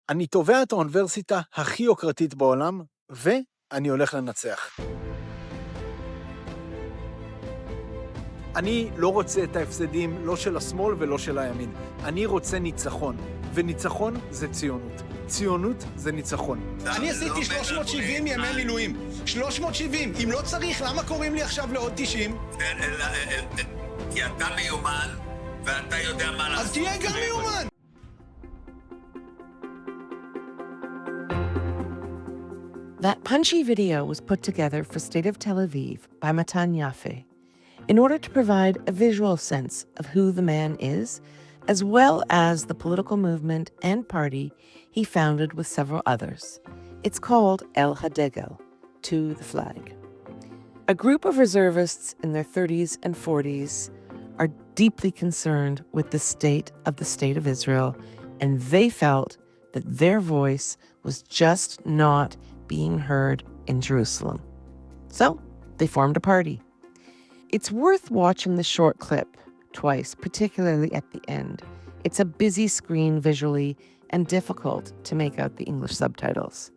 אני תובע את האוניברסיטה הכי יוקרתית בעולם, ואני הולך לנצח. אני לא רוצה את ההפסדים לא של השמאל ולא של הימין. אני רוצה ניצחון, וניצחון זה ציונות. ציונות זה ניצחון. אני עשיתי 370 ימי מילואים. 370. אם לא צריך, למה קוראים לי עכשיו לעוד 90? כי אתה מיומן, ואתה יודע מה לעשות. אז תהיה גם מיומן! That punchy video was put together for State of Tel Aviv by Matan Yaffe in order to provide a visual sense of who the man is, as well as the political movement and party he founded with several others. It's called HaDegel, to the flag. A group of reservists in their 30s and 40s are deeply concerned with the state of Israel, and they felt that their voice was just not being heard in Jerusalem. So they formed a party. It's worth watching the short clip twice, particularly at the end. It's a busy screen visually and difficult to make out the English subtitles.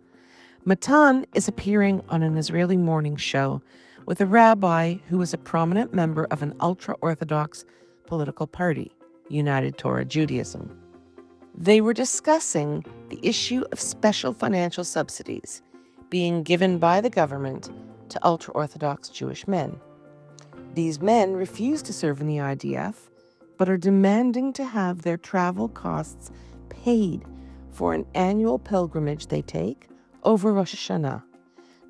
Matan is appearing on an Israeli morning show with a rabbi who is a prominent member of an ultra-Orthodox political party, United Torah Judaism. They were discussing the issue of special financial subsidies being given by the government to ultra-Orthodox Jewish men. These men refuse to serve in the IDF, but are demanding to have their travel costs paid for an annual pilgrimage they take over Rosh Hashanah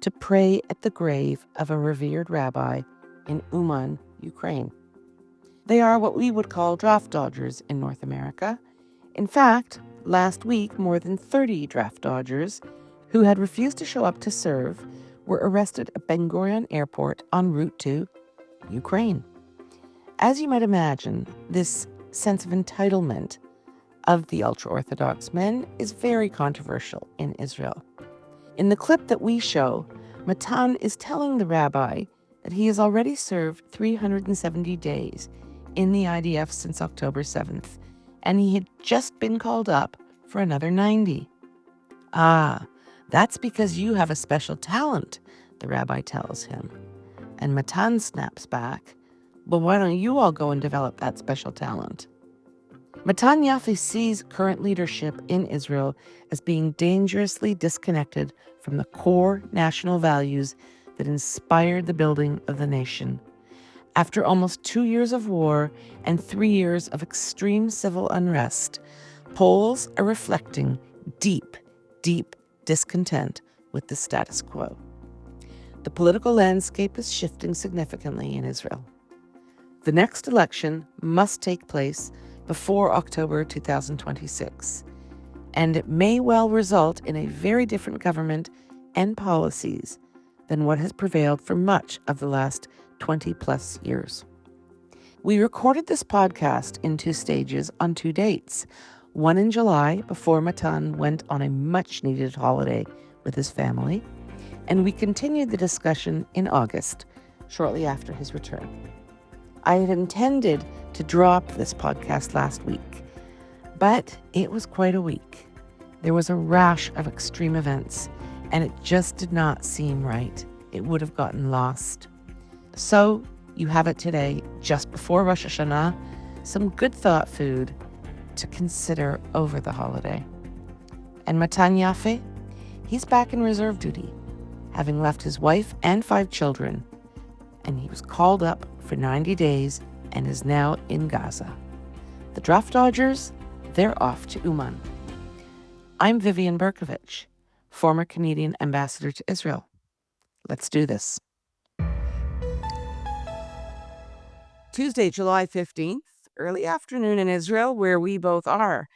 to pray at the grave of a revered rabbi in Uman, Ukraine. They are what we would call draft dodgers in North America. In fact, last week, more than 30 draft dodgers who had refused to show up to serve were arrested at Ben Gurion Airport en route to Ukraine. As you might imagine, this sense of entitlement of the ultra-Orthodox men is very controversial in Israel. In the clip that we show, Matan is telling the rabbi that he has already served 370 days in the IDF since October 7th, and he had just been called up for another 90. That's because you have a special talent, the rabbi tells him. And Matan snaps back, well, why don't you all go and develop that special talent? Matan Yaffe sees current leadership in Israel as being dangerously disconnected from the core national values that inspired the building of the nation. After almost 2 years of war and 3 years of extreme civil unrest, polls are reflecting deep discontent with the status quo. The political landscape is shifting significantly in Israel. The next election must take place before October 2026, and it may well result in a very different government and policies than what has prevailed for much of the last 20-plus years. We recorded this podcast in 2 stages on 2 dates, one in July before Matan went on a much-needed holiday with his family, and we continued the discussion in August, shortly after his return. I had intended to drop this podcast last week, but it was quite a week. There was a rash of extreme events, and it just did not seem right. It would have gotten lost. So you have it today, just before Rosh Hashanah, some good thought food to consider over the holiday. And Matan Yaffe, he's back in reserve duty, having left his wife and 5 children, and he was called up for 90 days and is now in Gaza. The draft dodgers, they're off to Uman. I'm Vivian Berkovich, former Canadian ambassador to Israel. Let's do this. Tuesday, July 15th, early afternoon in Israel, where we both are.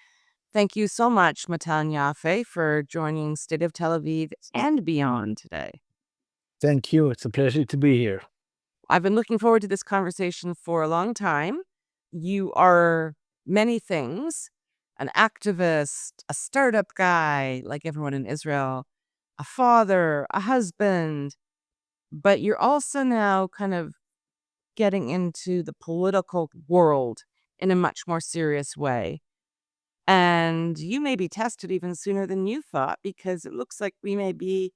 Thank you so much, Matan Yaffe, for joining State of Tel Aviv and beyond today. Thank you. It's a pleasure to be here. I've been looking forward to this conversation for a long time. You are many things, an activist, a startup guy, like everyone in Israel, a father, a husband, but you're also now kind of getting into the political world in a much more serious way. And you may be tested even sooner than you thought, because it looks like we may be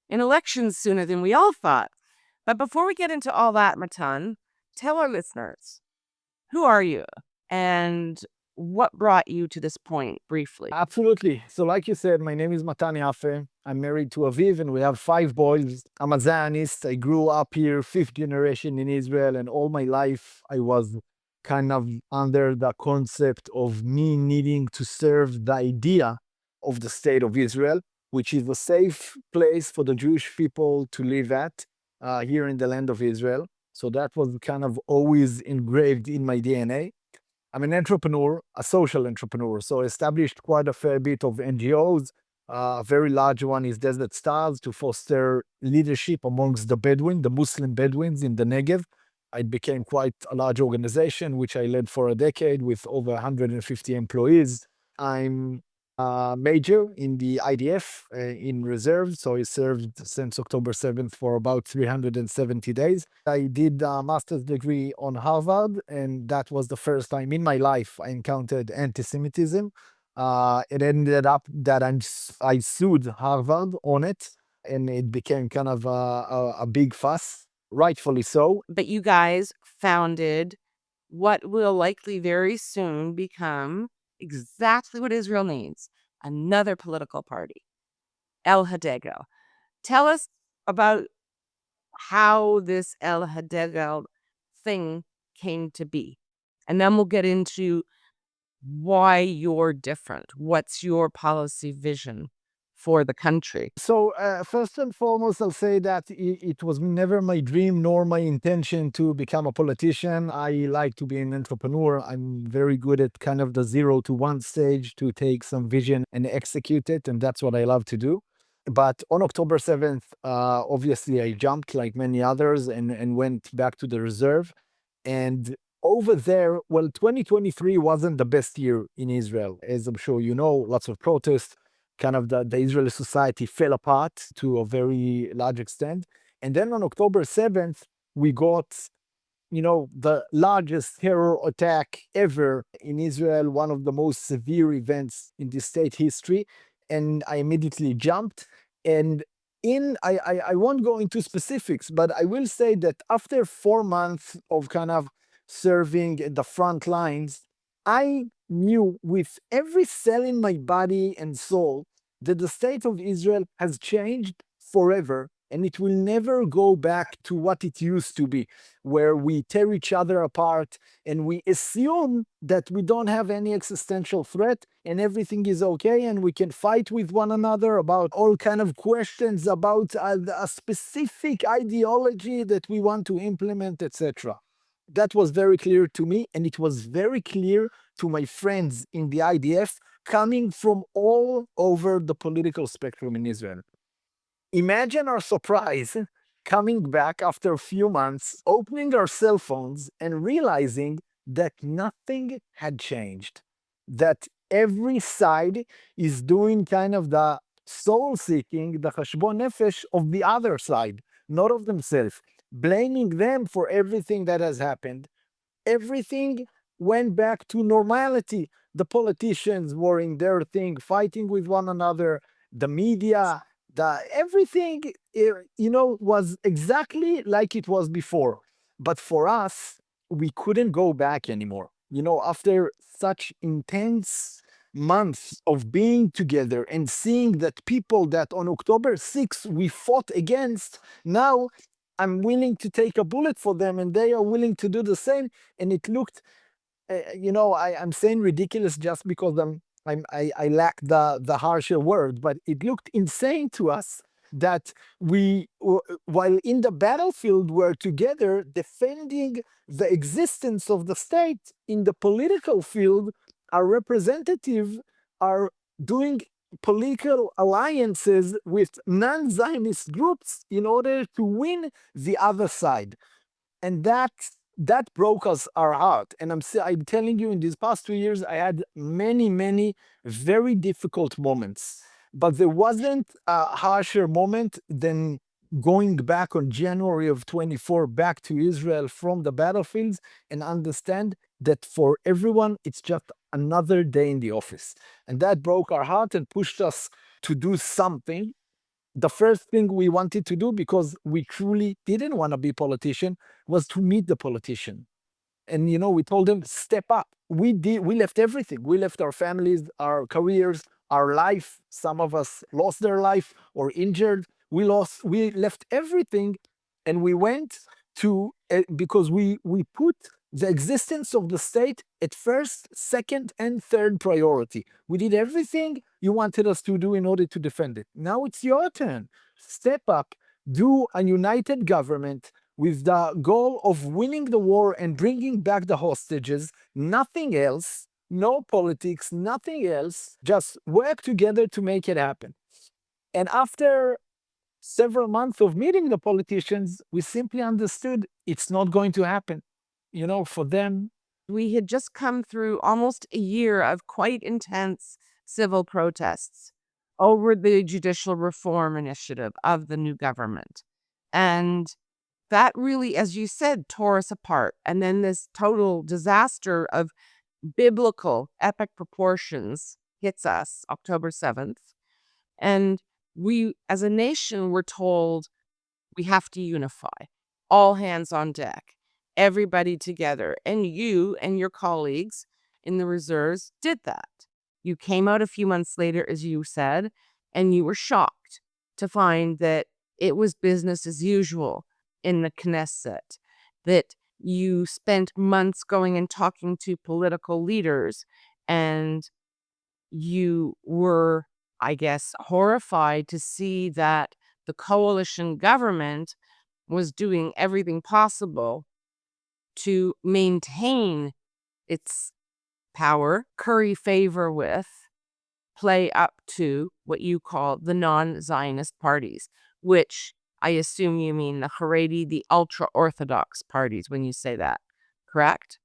in elections sooner than we all thought. But before we get into all that, Matan, tell our listeners, who are you and what brought you to this point briefly? Absolutely. So like you said, my name is Matan Yaffe. I'm married to Aviv and we have 5 boys. I'm a Zionist. I grew up here, 5th generation in Israel, and all my life I was kind of under the concept of me needing to serve the idea of the state of Israel, which is a safe place for the Jewish people to live at here in the land of Israel. So that was kind of always engraved in my DNA. I'm an entrepreneur, a social entrepreneur, so established quite a fair bit of NGOs. A very large one is Desert Stars to foster leadership amongst the Bedouin, the Muslim Bedouins in the Negev. It became quite a large organization, which I led for a decade with over 150 employees. I'm a major in the IDF in reserve, so I served since October 7th for about 370 days. I did a master's degree on Harvard, and that was the first time in my life I encountered anti-Semitism. It ended up that I sued Harvard on it, and it became kind of a big fuss, rightfully so. But you guys founded what will likely very soon become exactly what Israel needs, another political party, El HaDegel. Tell us about how this El HaDegel thing came to be. And then we'll get into why you're different. What's your policy vision for the country? So first and foremost, I'll say that it was never my dream nor my intention to become a politician. I like to be an entrepreneur. I'm very good at kind of the 0 to 1 stage to take some vision and execute it, and that's what I love to do. But on October 7th, obviously I jumped like many others and went back to the reserve. And over there, well, 2023 wasn't the best year in Israel. As I'm sure you know, lots of protests, kind of the Israeli society fell apart to a very large extent. And then on October 7th, we got, the largest terror attack ever in Israel, one of the most severe events in the state history. And I immediately jumped. And I won't go into specifics, but I will say that after 4 months of kind of serving at the front lines, I knew with every cell in my body and soul that the state of Israel has changed forever, and it will never go back to what it used to be, where we tear each other apart and we assume that we don't have any existential threat and everything is okay and we can fight with one another about all kind of questions about a specific ideology that we want to implement, etc. That was very clear to me, and it was very clear to my friends in the IDF coming from all over the political spectrum in Israel. Imagine our surprise coming back after a few months, opening our cell phones and realizing that nothing had changed. That every side is doing kind of the soul seeking, the cheshbon nefesh of the other side, not of themselves, blaming them for everything that has happened. Everything went back to normality. The politicians were in their thing, fighting with one another. The media, everything, was exactly like it was before. But for us, we couldn't go back anymore. After such intense months of being together and seeing that people that on October 6th we fought against, now I'm willing to take a bullet for them and they are willing to do the same. And it looked, I'm saying ridiculous just because I lack the harsher word, but it looked insane to us that we, while in the battlefield, were together defending the existence of the state. In the political field, our representatives are doing political alliances with non-Zionist groups in order to win the other side. And that broke our heart. And I'm telling you, in these past 2 years, I had many very difficult moments. But there wasn't a harsher moment than going back on January of 24 back to Israel from the battlefields and understand that for everyone, it's just another day in the office. And that broke our heart and pushed us to do something. The first thing we wanted to do, because we truly didn't want to be politician, was to meet the politician. And we told them, step up. We left everything. We left our families, our careers, our life. Some of us lost their life or injured. We left everything, and we went to because we put the existence of the state at first, second, and third priority. We did everything you wanted us to do in order to defend it. Now it's your turn. Step up, do a united government with the goal of winning the war and bringing back the hostages. Nothing else, no politics, nothing else. Just work together to make it happen. And after several months of meeting the politicians, we simply understood it's not going to happen. For them, We had just come through almost a year of quite intense civil protests over the judicial reform initiative of the new government. And that really, as you said, tore us apart. And then this total disaster of biblical epic proportions hits us October 7th. And we, as a nation, were told we have to unify, all hands on deck, everybody together. And you and your colleagues in the reserves did that. You came out a few months later, as you said, and you were shocked to find that it was business as usual in the Knesset, that you spent months going and talking to political leaders, and you were, I guess, horrified to see that the coalition government was doing everything possible to maintain its power, curry favor with, play up to what you call the non-Zionist parties, which I assume you mean the Haredi, the ultra-Orthodox parties when you say that, correct?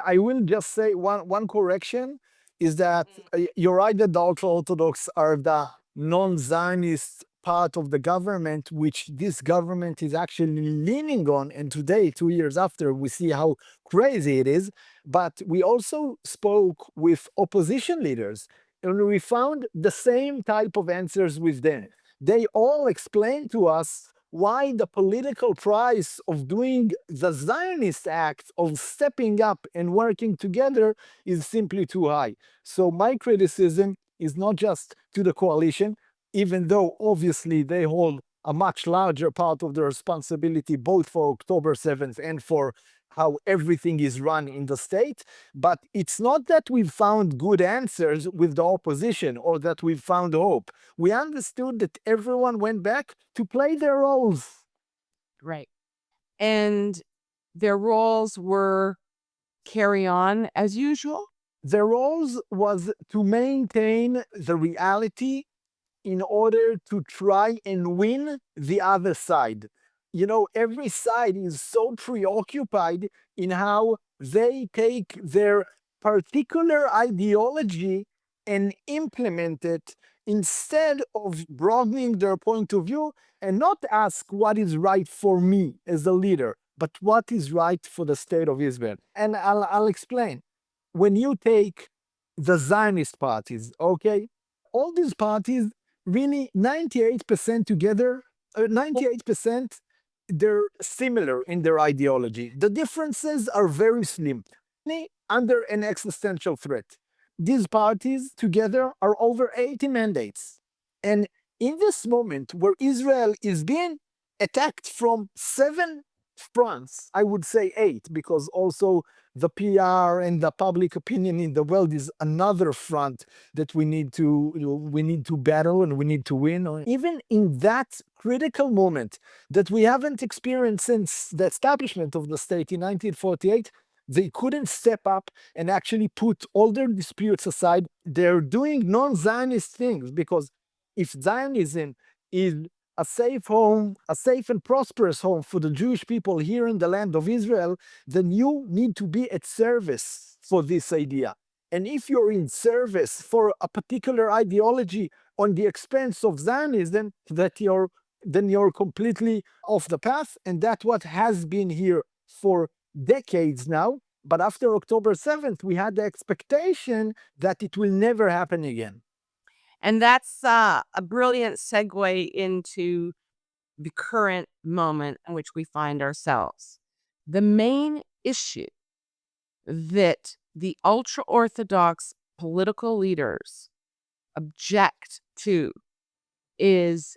I will just say one correction is that you're right that the ultra-Orthodox are the non-Zionist part of the government, which this government is actually leaning on. And today, 2 years after, we see how crazy it is. But we also spoke with opposition leaders, and we found the same type of answers with them. They all explained to us why the political price of doing the Zionist act of stepping up and working together is simply too high. So my criticism is not just to the coalition, even though obviously they hold a much larger part of the responsibility both for October 7th and for how everything is run in the state. But it's not that we've found good answers with the opposition or that we've found hope. We understood that everyone went back to play their roles. Right. And their roles were carry on as usual? Their roles was to maintain the reality in order to try and win the other side. Every side is so preoccupied in how they take their particular ideology and implement it instead of broadening their point of view and not ask what is right for me as a leader, but what is right for the state of Israel. And I'll explain. When you take the Zionist parties, okay, all these parties really 98% together, 98% they're similar in their ideology. The differences are very slim, under an existential threat. These parties together are over 80 mandates. And in this moment where Israel is being attacked from 7 fronts, I would say 8, because also the PR and the public opinion in the world is another front that we need to battle and we need to win. Even in that critical moment that we haven't experienced since the establishment of the state in 1948, they couldn't step up and actually put all their disputes aside. They're doing non-Zionist things, because if Zionism is a safe home, a safe and prosperous home for the Jewish people here in the land of Israel, then you need to be at service for this idea. And if you're in service for a particular ideology on the expense of Zionism, then you're completely off the path. And that's what has been here for decades now. But after October 7th, we had the expectation that it will never happen again. And that's a brilliant segue into the current moment in which we find ourselves. The main issue that the ultra-Orthodox political leaders object to is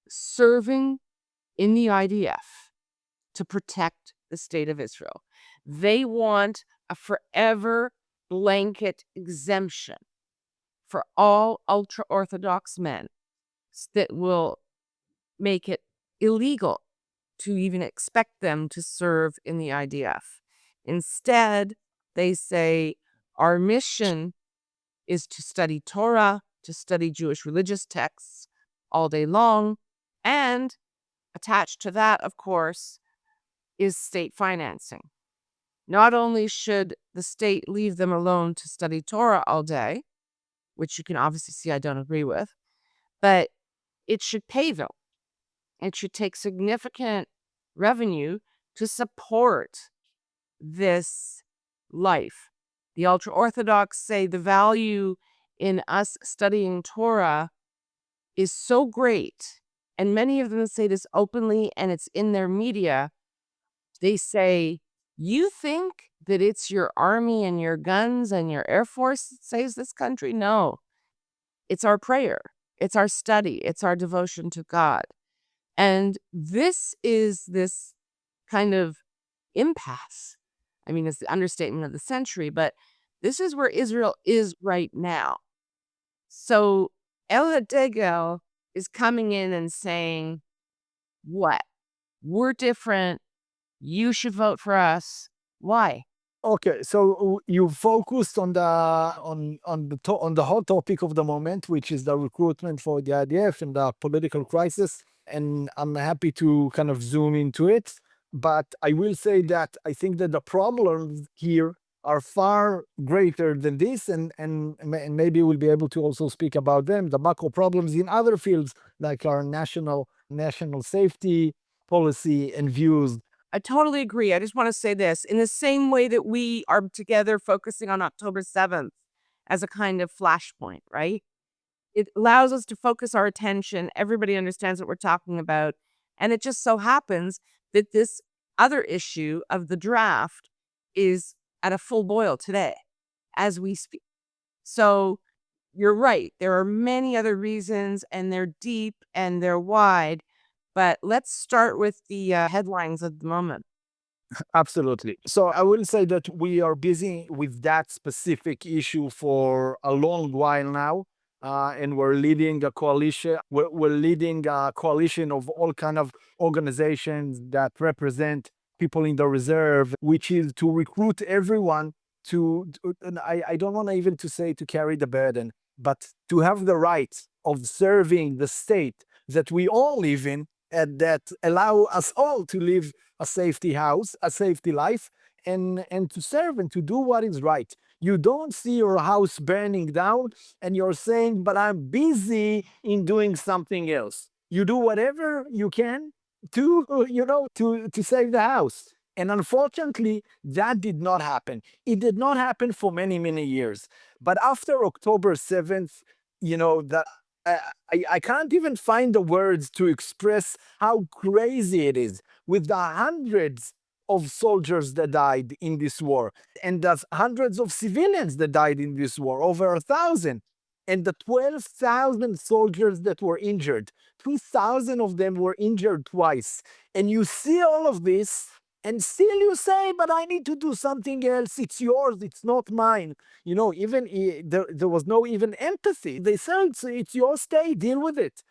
serving in the IDF to protect the state of Israel. They want a forever blanket exemption for all ultra-Orthodox men that will make it illegal to even expect them to serve in the IDF. Instead, they say our mission is to study Torah, to study Jewish religious texts all day long, and attached to that, of course, is state financing. Not only should the state leave them alone to study Torah all day, which you can obviously see I don't agree with, but it should pay them. It should take significant revenue to support this life. The ultra-Orthodox say the value in us studying Torah is so great, and many of them say this openly, and it's in their media. They say, you think that it's your army and your guns and your Air Force that saves this country? No. It's our prayer. It's our study. It's our devotion to God. And this is this kind of impasse. I mean, it's the understatement of the century, but this is where Israel is right now. So HaDegel is coming in and saying, what? We're different. You should vote for us. Why? Okay, so you focused on the hot topic of the moment, which is the recruitment for the IDF and the political crisis, and I'm happy to kind of zoom into it. But I will say that I think that the problems here are far greater than this, and maybe we'll be able to also speak about them. The macro problems in other fields, like our national safety policy and views. I totally agree. I just want to say this. In the same way that we are together focusing on October 7th as a kind of flashpoint, right? It allows us to focus our attention. Everybody understands what we're talking about. And it just so happens that this other issue of the draft is at a full boil today as we speak. So you're right. There are many other reasons, and they're deep and they're wide. But let's start with the headlines of the moment. Absolutely. So I will say that we are busy with that specific issue for a long while now. And we're leading a coalition. We're leading a coalition of all kind of organizations that represent people in the reserve, which is to recruit everyone and I don't want even to say to carry the burden, but to have the right of serving the state that we all live in, and that allow us all to live a safety life, and to serve and to do what is right. You don't see your house burning down and you're saying, but I'm busy in doing something else. You do whatever you can to save the house. And unfortunately, that did not happen. It did not happen for many, many years. But after October 7th, that I can't even find the words to express how crazy it is, with the hundreds of soldiers that died in this war, and the hundreds of civilians that died in this war, over 1,000, and the 12,000 soldiers that were injured. 2,000 of them were injured twice. And you see all of this, and still you say, but I need to do something else. It's yours, it's not mine. Even there was no even empathy. They said, it's your state, deal with it.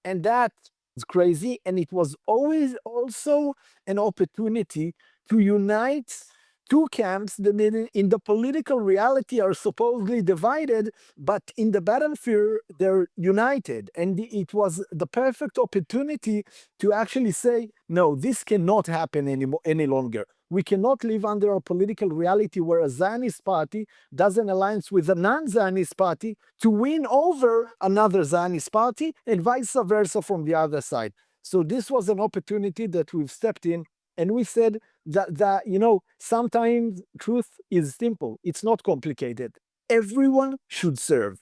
And that was crazy. And it was always also an opportunity to unite two camps that in the political reality are supposedly divided, but in the battlefield, they're united. And it was the perfect opportunity to actually say, no, this cannot happen any longer. We cannot live under a political reality where a Zionist party does an alliance with a non-Zionist party to win over another Zionist party, and vice versa from the other side. So this was an opportunity that we've stepped in And we said that sometimes truth is simple. It's not complicated. Everyone should serve.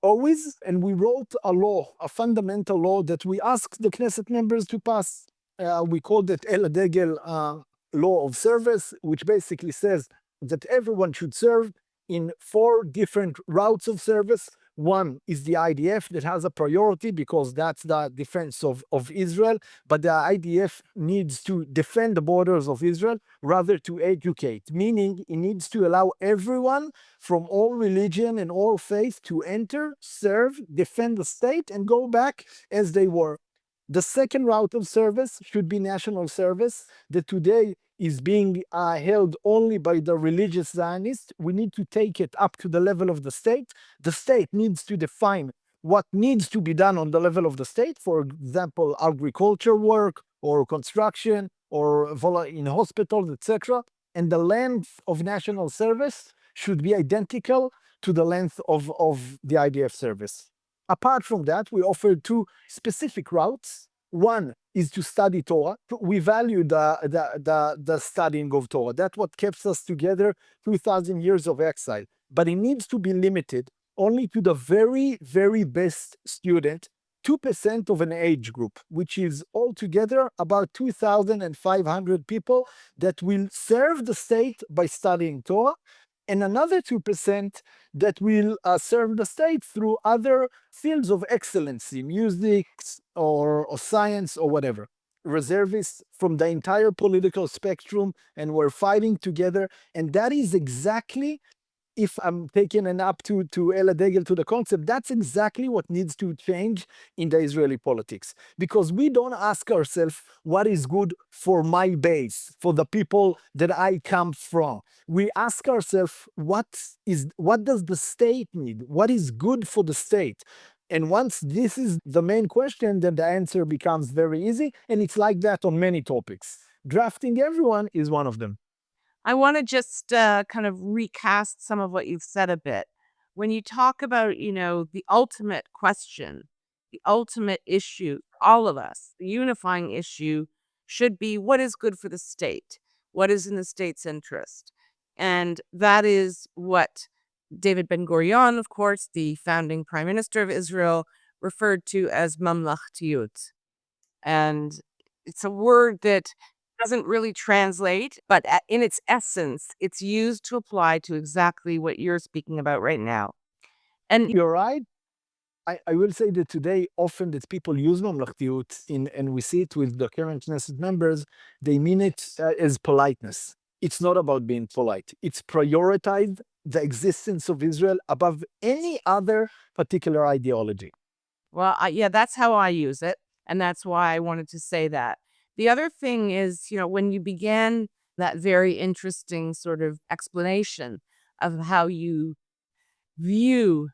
Always. And we wrote a law, a fundamental law that we asked the Knesset members to pass. We called it HaDegel law of service, which basically says that everyone should serve in 4 different routes of service. One is the IDF that has a priority because that's the defense of Israel, but the IDF needs to defend the borders of Israel rather to educate, meaning it needs to allow everyone from all religion and all faith to enter, serve, defend the state, and go back as they were. The second route of service should be national service, that today is being held only by the religious Zionists. We need to take it up to the level of the state. The state needs to define what needs to be done on the level of the state, for example, agriculture work or construction or in hospitals, etc. And the length of national service should be identical to the length of the IDF service. Apart from that, we offered 2 specific routes. One is to study Torah. We value the studying of Torah. That's what keeps us together 2,000 years of exile. But it needs to be limited only to the very, very best student, 2% of an age group, which is altogether about 2,500 people that will serve the state by studying Torah, and another 2% that will serve the state through other fields of excellency, music or science or whatever. Reservists from the entire political spectrum, and we're fighting together. And that is exactly, if I'm taking an up to HaDegel, to the concept, that's exactly what needs to change in the Israeli politics. Because we don't ask ourselves what is good for my base, for the people that I come from. We ask ourselves what does the state need? What is good for the state? And once this is the main question, then the answer becomes very easy. And it's like that on many topics. Drafting everyone is one of them. I want to just kind of recast some of what you've said a bit. When you talk about, the ultimate question, the ultimate issue, all of us, the unifying issue should be what is good for the state, what is in the state's interest. And that is what David Ben Gurion, of course, the founding prime minister of Israel, referred to as mamlachti'ut. And it's a word that doesn't really translate, but in its essence, it's used to apply to exactly what you're speaking about right now. And You're right. I will say that today, often that people use mamlachtiut, and we see it with the current Knesset members, they mean it as politeness. It's not about being polite. It's prioritize the existence of Israel above any other particular ideology. well, yeah, that's how I use it. And that's why I wanted to say that. The other thing is, when you began that very interesting sort of explanation of how you view,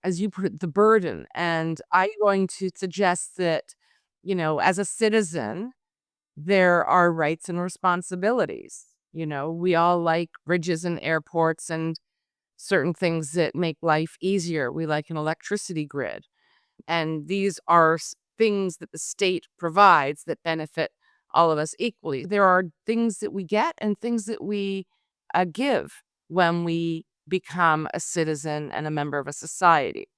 as you put it, the burden. And I'm going to suggest that, as a citizen, there are rights and responsibilities. We all like bridges and airports and certain things that make life easier. We like an electricity grid. And these are things that the state provides that benefit all of us equally. There are things that we get and things that we give when we become a citizen and a member of a society.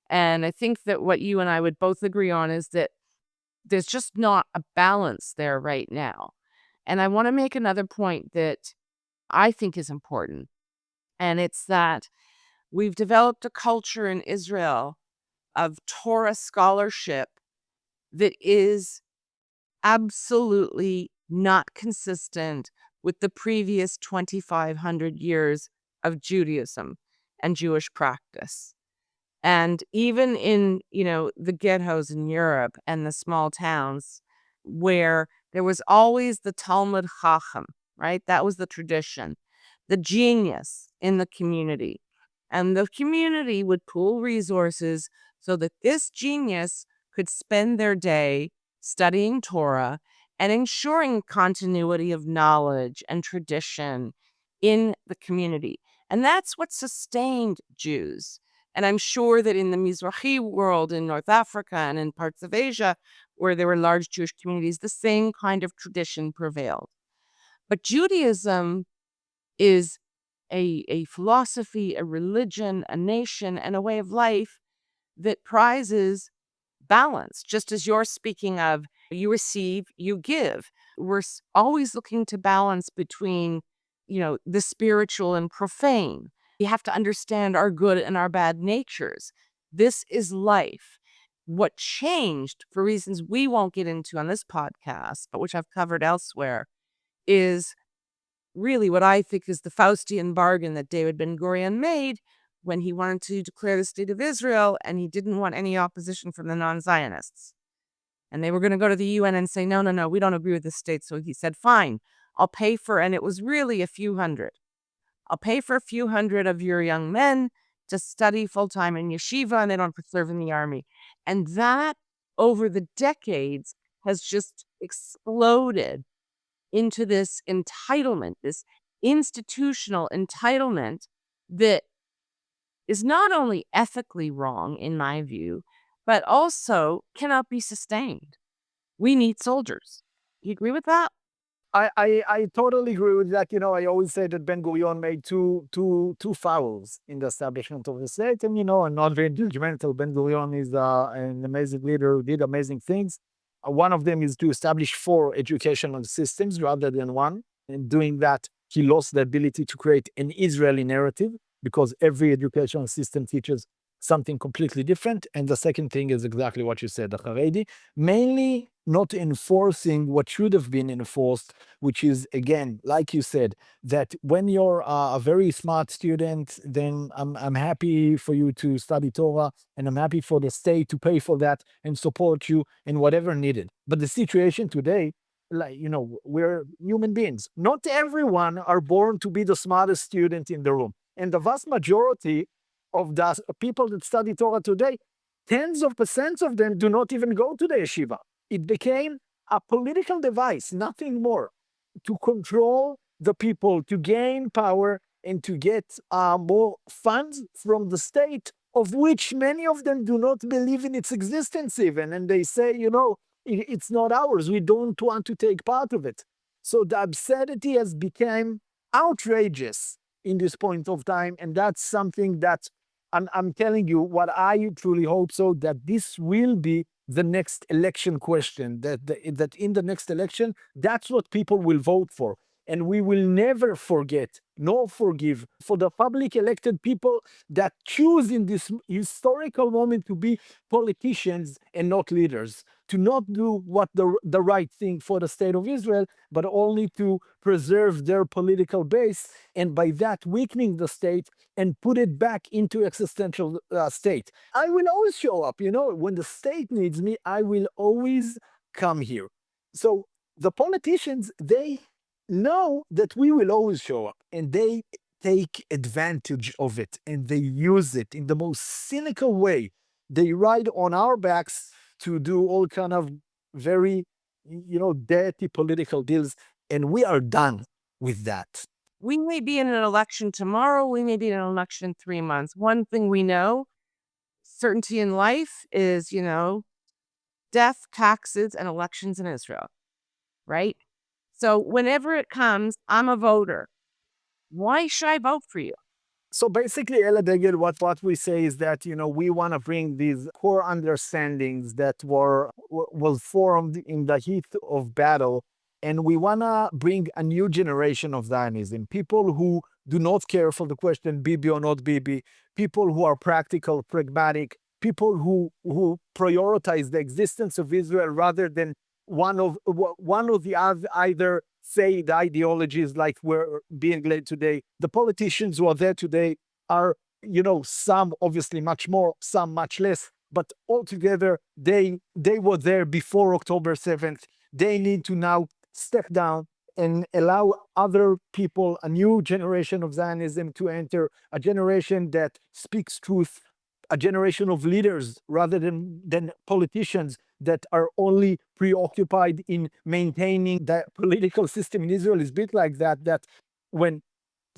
And I think that what you and I would both agree on is that there's just not a balance there right now. And I want to make another point that I think is important. And it's that we've developed a culture in Israel of Torah scholarship that is absolutely not consistent with the previous 2,500 years of Judaism and Jewish practice. And even in, the ghettos in Europe and the small towns where there was always the Talmud Chacham, right? That was the tradition, the genius in the community. And the community would pool resources so that this genius could spend their day studying Torah and ensuring continuity of knowledge and tradition in the community. And that's what sustained Jews. And I'm sure that in the Mizrahi world, in North Africa and in parts of Asia, where there were large Jewish communities, the same kind of tradition prevailed. But Judaism is a philosophy, a religion, a nation, and a way of life that prizes balance, just as you're speaking of, you receive, you give. We're always looking to balance between, the spiritual and profane. We have to understand our good and our bad natures. This is life. What changed, for reasons we won't get into on this podcast, but which I've covered elsewhere, is really what I think is the Faustian bargain that David Ben Gurion made when he wanted to declare the state of Israel and he didn't want any opposition from the non-Zionists. And they were going to go to the UN and say, no, no, no, we don't agree with this state. So he said, fine, I'll pay for, and it was really a few hundred. I'll pay for a few hundred of your young men to study full-time in yeshiva and they don't have to serve in the army. And that, over the decades, has just exploded into this entitlement, this institutional entitlement that is not only ethically wrong, in my view, but also cannot be sustained. We need soldiers. You agree with that? I totally agree with that. I always say that Ben Gurion made two fouls in the establishment of the state. And, I'm not very judgmental. Ben Gurion is an amazing leader who did amazing things. One of them is to establish 4 educational systems rather than one. And doing that, he lost the ability to create an Israeli narrative because every educational system teaches something completely different. And the second thing is exactly what you said, the Haredi, mainly not enforcing what should have been enforced, which is, again, like you said, that when you're a very smart student, then I'm happy for you to study Torah, and I'm happy for the state to pay for that and support you in whatever needed. But the situation today, we're human beings. Not everyone are born to be the smartest student in the room. And the vast majority of the people that study Torah today, tens of percents of them do not even go to the yeshiva. It became a political device, nothing more, to control the people, to gain power, and to get more funds from the state, of which many of them do not believe in its existence even. And they say, it's not ours. We don't want to take part of it. So the absurdity has become outrageous in this point of time. And that's something that I'm telling you what I truly hope so, that this will be the next election question, that in the next election, that's what people will vote for. And we will never forget nor forgive for the public elected people that choose in this historical moment to be politicians and not leaders, to not do what the right thing for the state of Israel, but only to preserve their political base, and by that weakening the state and put it back into existential state. I will always show up, when the state needs me, I will always come here. So the politicians, they know that we will always show up, and they take advantage of it, and they use it in the most cynical way. They ride on our backs to do all kind of very, dirty political deals, and we are done with that. We may be in an election tomorrow. We may be in an election in 3 months. One thing we know, certainty in life is, death, taxes, and elections in Israel, right? So whenever it comes, I'm a voter. Why should I vote for you? So basically, HaDegel, what we say is that, we want to bring these core understandings that were formed in the heat of battle, and we want to bring a new generation of Zionism, people who do not care for the question Bibi or not Bibi, people who are practical, pragmatic, people who prioritize the existence of Israel rather than one of the other, either say the ideologies like we're being led today. The politicians who are there today are, some obviously much more, some much less, but altogether they were there before October 7th. They need to now step down and allow other people, a new generation of Zionism to enter, a generation that speaks truth, a generation of leaders rather than politicians that are only preoccupied in maintaining the political system in Israel. Is built like that when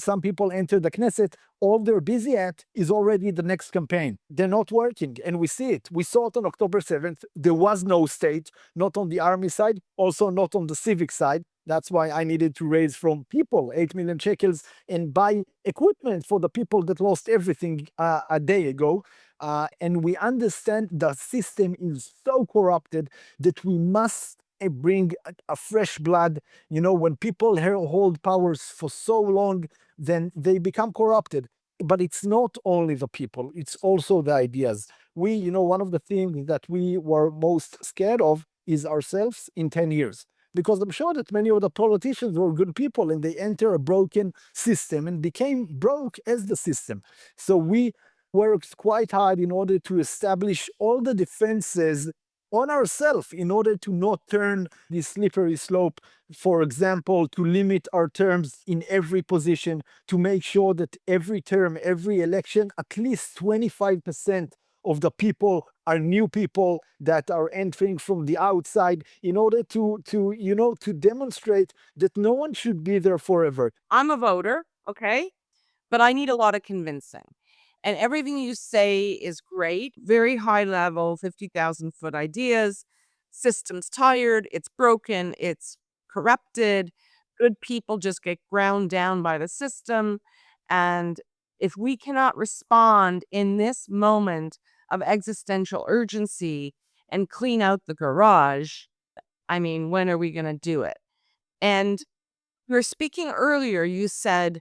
some people enter the Knesset, all they're busy at is already the next campaign. They're not working, and we see it. We saw it on October 7th. There was no state, not on the army side, also not on the civic side. That's why I needed to raise from people 8 million shekels and buy equipment for the people that lost everything a day ago. And we understand the system is so corrupted that we must bring a fresh blood. You know, when people hold powers for so long, then they become corrupted. But it's not only the people, it's also the ideas. One of the things that we were most scared of is ourselves in 10 years. Because I'm sure that many of the politicians were good people and they enter a broken system and became broke as the system. So we worked quite hard in order to establish all the defenses on ourselves in order to not turn the slippery slope. For example, to limit our terms in every position, to make sure that every term, every election, at least 25% of the people are new people that are entering from the outside, in order to demonstrate that no one should be there forever. I'm a voter, okay? But I need a lot of convincing. And everything you say is great, very high level, 50,000 foot ideas. System's tired, it's broken, it's corrupted. Good people just get ground down by the system. And if we cannot respond in this moment of existential urgency and clean out the garage, I mean, when are we going to do it? And you were speaking earlier, you said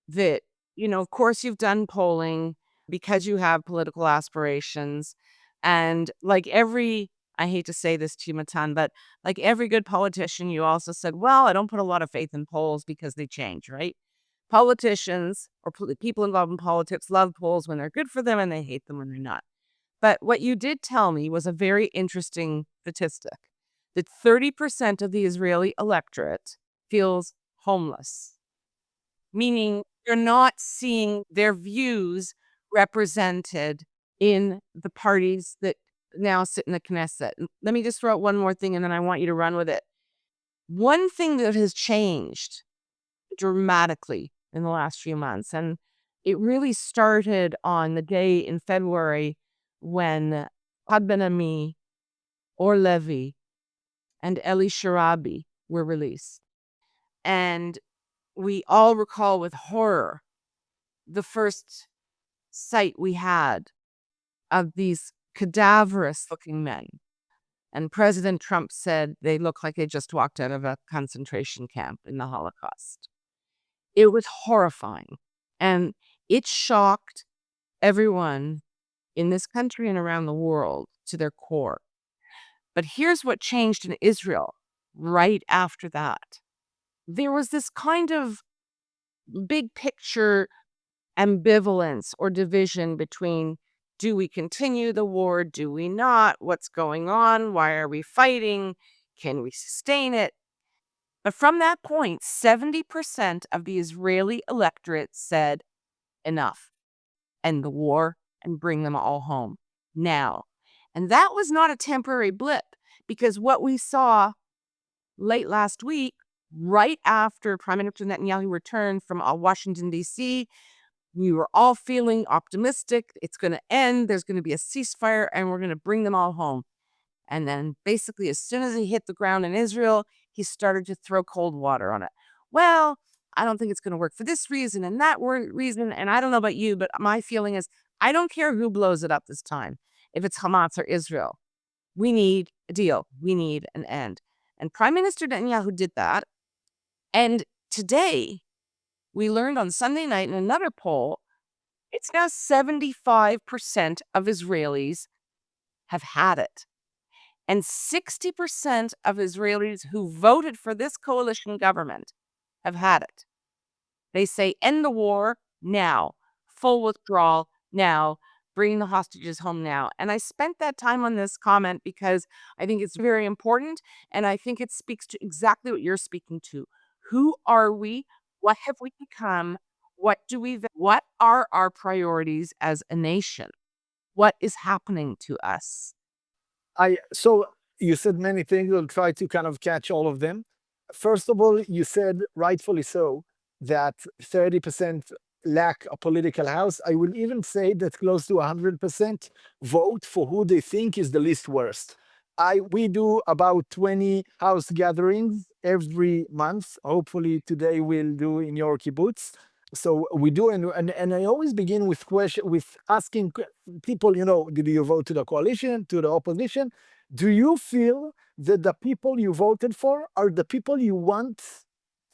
that, of course, you've done polling because you have political aspirations. And I hate to say this to you, Matan, but like every good politician, you also said, well, I don't put a lot of faith in polls because they change, right? Politicians or people involved in politics love polls when they're good for them and they hate them when they're not. But what you did tell me was a very interesting statistic that 30% of the Israeli electorate feels homeless, meaning you're not seeing their views represented in the parties that now sit in the Knesset. Let me just throw out one more thing and then I want you to run with it. One thing that has changed dramatically in the last few months, and it really started on the day in February when Had Ben Ami, Or Levy, and Eli Sharabi were released. And we all recall with horror the first sight we had of these cadaverous looking men. And President Trump said they look like they just walked out of a concentration camp in the Holocaust. It was horrifying. And it shocked everyone in this country and around the world to their core. But here's what changed in Israel right after that. There was this kind of big picture ambivalence or division between, do we continue the war? Do we not? What's going on? Why are we fighting? Can we sustain it? But from that point, 70% of the Israeli electorate said, enough, end the war and bring them all home now. And that was not a temporary blip, because what we saw late last week, right after Prime Minister Netanyahu returned from Washington, D.C., we were all feeling optimistic. It's going to end. There's going to be a ceasefire and we're going to bring them all home. And then basically, as soon as he hit the ground in Israel, he started to throw cold water on it. Well, I don't think it's going to work for this reason and that reason. And I don't know about you, but my feeling is I don't care who blows it up this time, if it's Hamas or Israel. We need a deal. We need an end. And Prime Minister Netanyahu did that. And today, we learned on Sunday night in another poll, it's now 75% of Israelis have had it. And 60% of Israelis who voted for this coalition government have had it. They say, end the war now, full withdrawal now, bring the hostages home now. And I spent that time on this comment because I think it's very important. And I think it speaks to exactly what you're speaking to. Who are we? What have we become? What are our priorities as a nation? What is happening to us? So you said many things. I'll try to kind of catch all of them. First of all, you said, rightfully so, that 30% lack a political house. I will even say that close to 100% vote for who they think is the least worst. We do about 20 house gatherings every month. Hopefully today we'll do in your kibbutz. So we do, and I always begin with asking people, did you vote to the coalition, to the opposition? Do you feel that the people you voted for are the people you want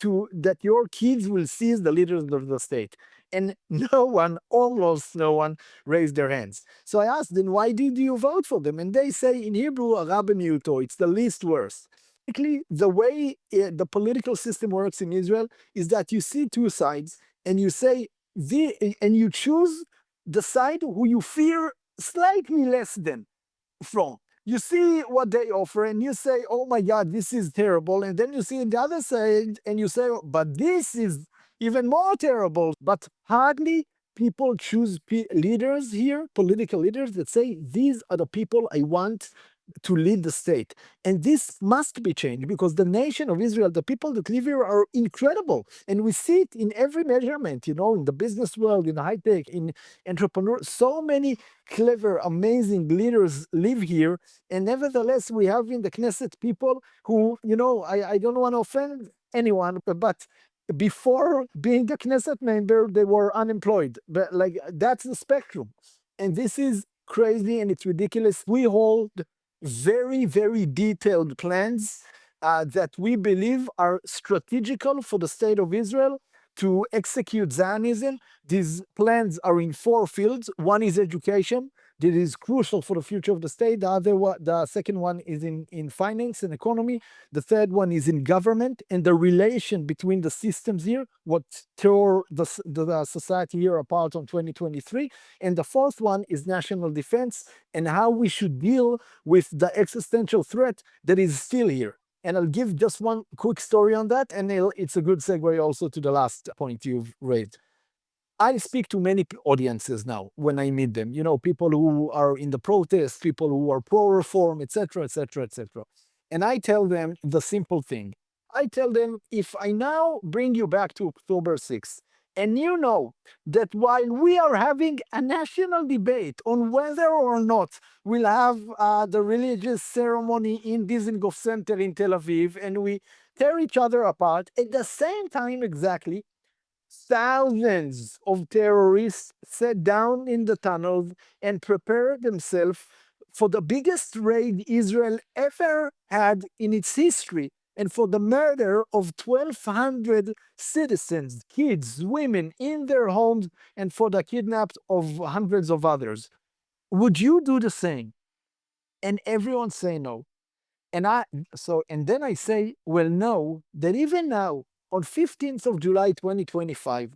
that your kids will see as the leaders of the state? And almost no one raised their hands. So I asked them, why did you vote for them? And they say in Hebrew, "Hara b'miuto," it's the least worst. Basically, the way the political system works in Israel is that you see two sides and you say, and you choose the side who you fear slightly less than from. You see what they offer and you say, oh my God, this is terrible. And then you see the other side and you say, "Oh, but this is even more terrible." But hardly people choose leaders here, political leaders, that say, these are the people I want to lead the state. And this must be changed because the nation of Israel, the people that live here are incredible. And we see it in every measurement, in the business world, in high tech, in entrepreneur. So many clever, amazing leaders live here. And nevertheless, we have in the Knesset people who, I don't want to offend anyone, but before being a Knesset member, they were unemployed. But that's the spectrum. And this is crazy and it's ridiculous. We hold very, very detailed plans that we believe are strategical for the state of Israel to execute Zionism. These plans are in 4 fields. One is education. That is crucial for the future of the state. The second one is in finance and economy. The third one is in government and the relation between the systems here, what tore the society here apart on 2023. And the fourth one is national defense and how we should deal with the existential threat that is still here. And I'll give just one quick story on that, and it's a good segue also to the last point you've raised. I speak to many audiences now when I meet them, people who are in the protests, people who are pro-reform, etc., etc., etc. And I tell them the simple thing. I tell them, if I now bring you back to October 6th, and you know that while we are having a national debate on whether or not we'll have the religious ceremony in Dizengoff Center in Tel Aviv, and we tear each other apart, at the same time exactly, thousands of terrorists sat down in the tunnels and prepared themselves for the biggest raid Israel ever had in its history, and for the murder of 1,200 citizens, kids, women in their homes, and for the kidnapped of hundreds of others. Would you do the same? And everyone say no. And then I say, well, no, that even now, on 15th of July 2025,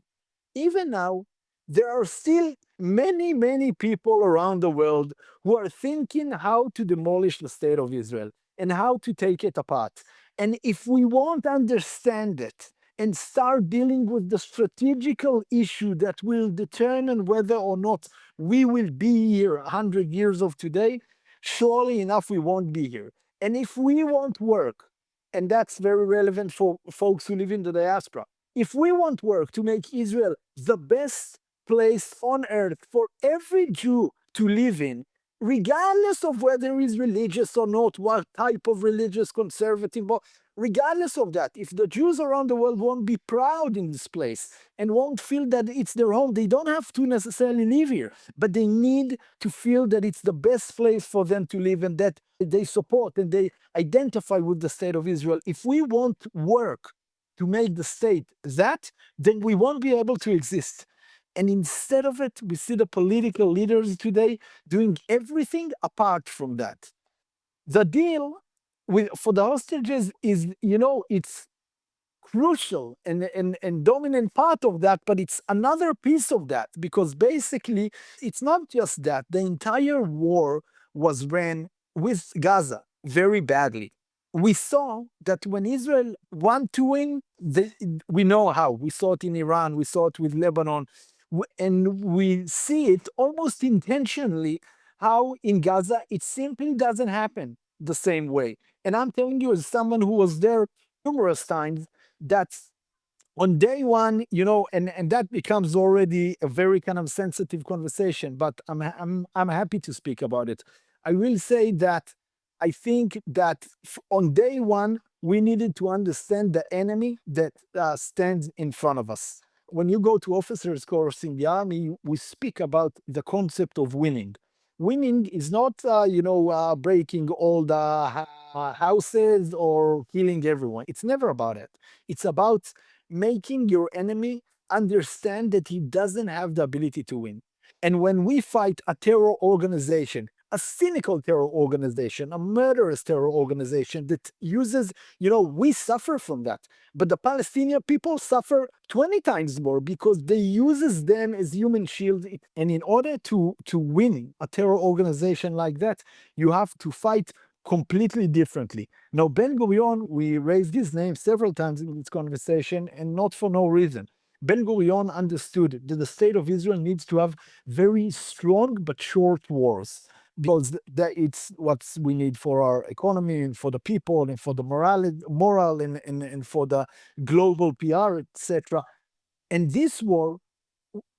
even now, there are still many, many people around the world who are thinking how to demolish the state of Israel and how to take it apart. And if we won't understand it and start dealing with the strategical issue that will determine whether or not we will be here 100 years of today, surely enough, we won't be here. And if we want work, and that's very relevant for folks who live in the diaspora, if we want work to make Israel the best place on earth for every Jew to live in, regardless of whether he's religious or not, what type of religious, conservative, regardless of that, if the Jews around the world won't be proud in this place and won't feel that it's their home, they don't have to necessarily live here, but they need to feel that it's the best place for them to live and that they support and they identify with the state of Israel. If we want work to make the state that, then we won't be able to exist. And instead of it, we see the political leaders today doing everything apart from that. The deal for the hostages is, it's crucial and dominant part of that, but it's another piece of that, because basically it's not just that. The entire war was ran with Gaza very badly. We saw that when Israel want to win, we know how. We saw it in Iran, we saw it with Lebanon, and we see it almost intentionally how in Gaza it simply doesn't happen the same way. And I'm telling you, as someone who was there numerous times, that On day one, and that becomes already a very kind of sensitive conversation, but I'm happy to speak about it. I will say that I think that on day one, we needed to understand the enemy that stands in front of us. When you go to officers course in the army, we speak about the concept of winning. Winning is not, breaking all the houses or killing everyone. It's never about it. It's about making your enemy understand that he doesn't have the ability to win. And when we fight a terror organization, a cynical terror organization, a murderous terror organization that uses, we suffer from that. But the Palestinian people suffer 20 times more because they uses them as human shields. And in order to win a terror organization like that, you have to fight completely differently. Now, Ben Gurion, we raised his name several times in this conversation, and not for no reason. Ben Gurion understood that the state of Israel needs to have very strong but short wars, because that it's what we need for our economy and for the people and for the moral and for the global PR, etc. And this war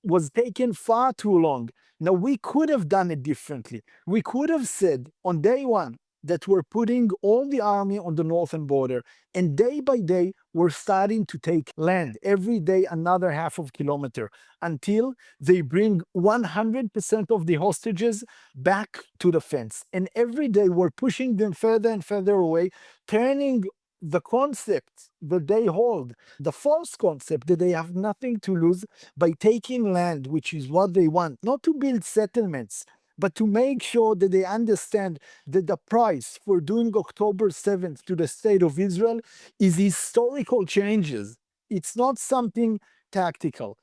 was taken far too long. Now, we could have done it differently. We could have said on day one that we're putting all the army on the northern border, and day by day, we're starting to take land, every day another half of kilometer, until they bring 100% of the hostages back to the fence. And every day, we're pushing them further and further away, turning the concept that they hold, the false concept that they have nothing to lose, by taking land, which is what they want, not to build settlements, but to make sure that they understand that the price for doing October 7th to the state of Israel is historical changes. It's not something tactical.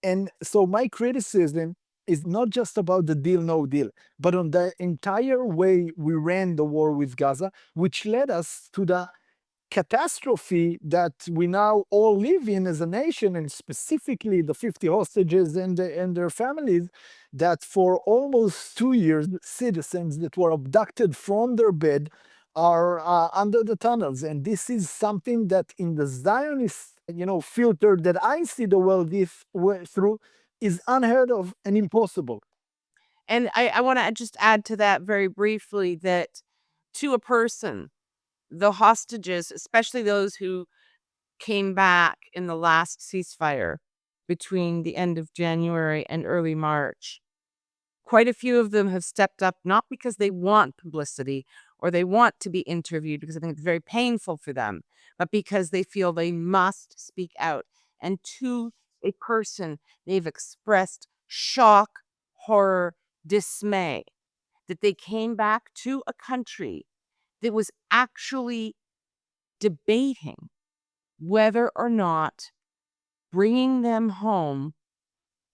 And so my criticism is not just about the deal, no deal, but on the entire way we ran the war with Gaza, which led us to the catastrophe that we now all live in as a nation, and specifically the 50 hostages and their families, that for almost 2 years, citizens that were abducted from their bed are under the tunnels. And this is something that in the Zionist, filter that I see the world through, is unheard of and impossible. And I want to just add to that very briefly that to a person, the hostages, especially those who came back in the last ceasefire between the end of January and early March, quite a few of them have stepped up, not because they want publicity or they want to be interviewed, because I think it's very painful for them, but because they feel they must speak out. And to a person, they've expressed shock, horror, dismay that they came back to a country that was actually debating whether or not bringing them home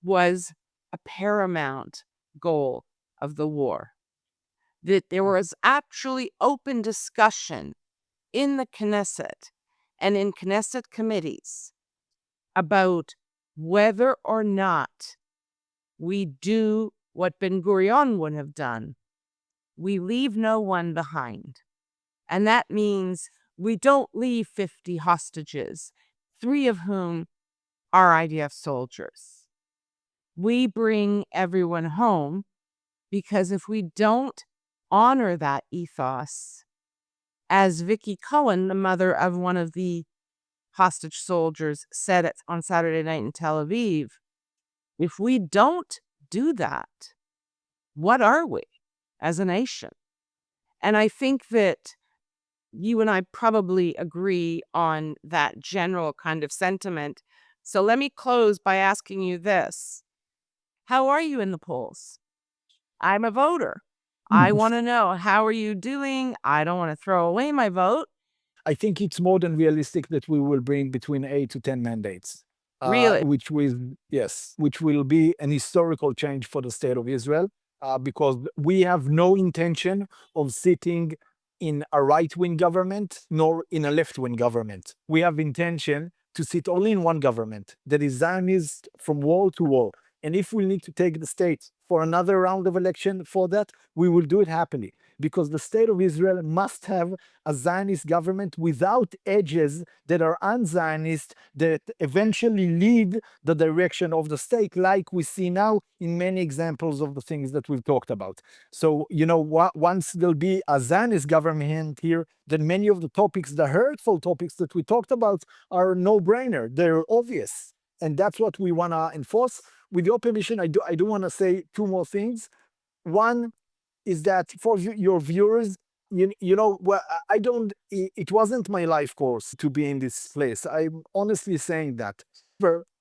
was a paramount goal of the war. That there was actually open discussion in the Knesset and in Knesset committees about whether or not we do what Ben Gurion would have done. We leave no one behind. And that means we don't leave 50 hostages, 3 of whom are IDF soldiers. We bring everyone home, because if we don't honor that ethos, as Vicky Cohen, the mother of one of the hostage soldiers, said it on Saturday night in Tel Aviv, if we don't do that, what are we as a nation? And I think that you and I probably agree on that general kind of sentiment. So let me close by asking you this. How are you in the polls? I'm a voter. I want to know, how are you doing? I don't want to throw away my vote. I think it's more than realistic that we will bring between 8 to 10 mandates. Really? Which will be an historical change for the state of Israel, because we have no intention of sitting in a right-wing government nor in a left-wing government. We have intention to sit only in one government that is Zionist from wall to wall. And if we need to take the state for another round of election for that, we will do it happily, because the state of Israel must have a Zionist government without edges that are un-Zionist, that eventually lead the direction of the state, like we see now in many examples of the things that we've talked about. So, once there'll be a Zionist government here, then many of the topics, the hurtful topics that we talked about, are no-brainer. They're obvious. And that's what we want to enforce. With your permission, I do want to say two more things. One is that for your viewers, well, it wasn't my life course to be in this place. I'm honestly saying that.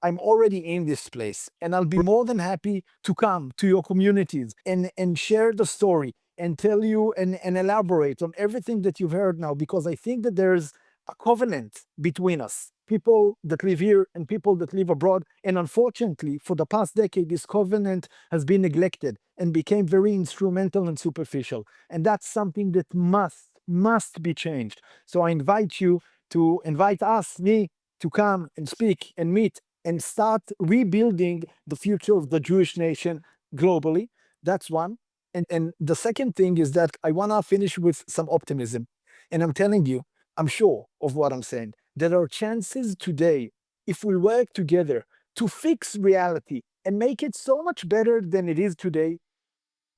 I'm already in this place, and I'll be more than happy to come to your communities and share the story and tell you and elaborate on everything that you've heard now, because I think that there's a covenant between us, people that live here and people that live abroad. And unfortunately, for the past decade, this covenant has been neglected and became very instrumental and superficial. And that's something that must be changed. So I invite you to invite me, to come and speak and meet and start rebuilding the future of the Jewish nation globally. That's one. And the second thing is that I want to finish with some optimism. And I'm telling you, I'm sure of what I'm saying. There are chances today, if we work together, to fix reality and make it so much better than it is today,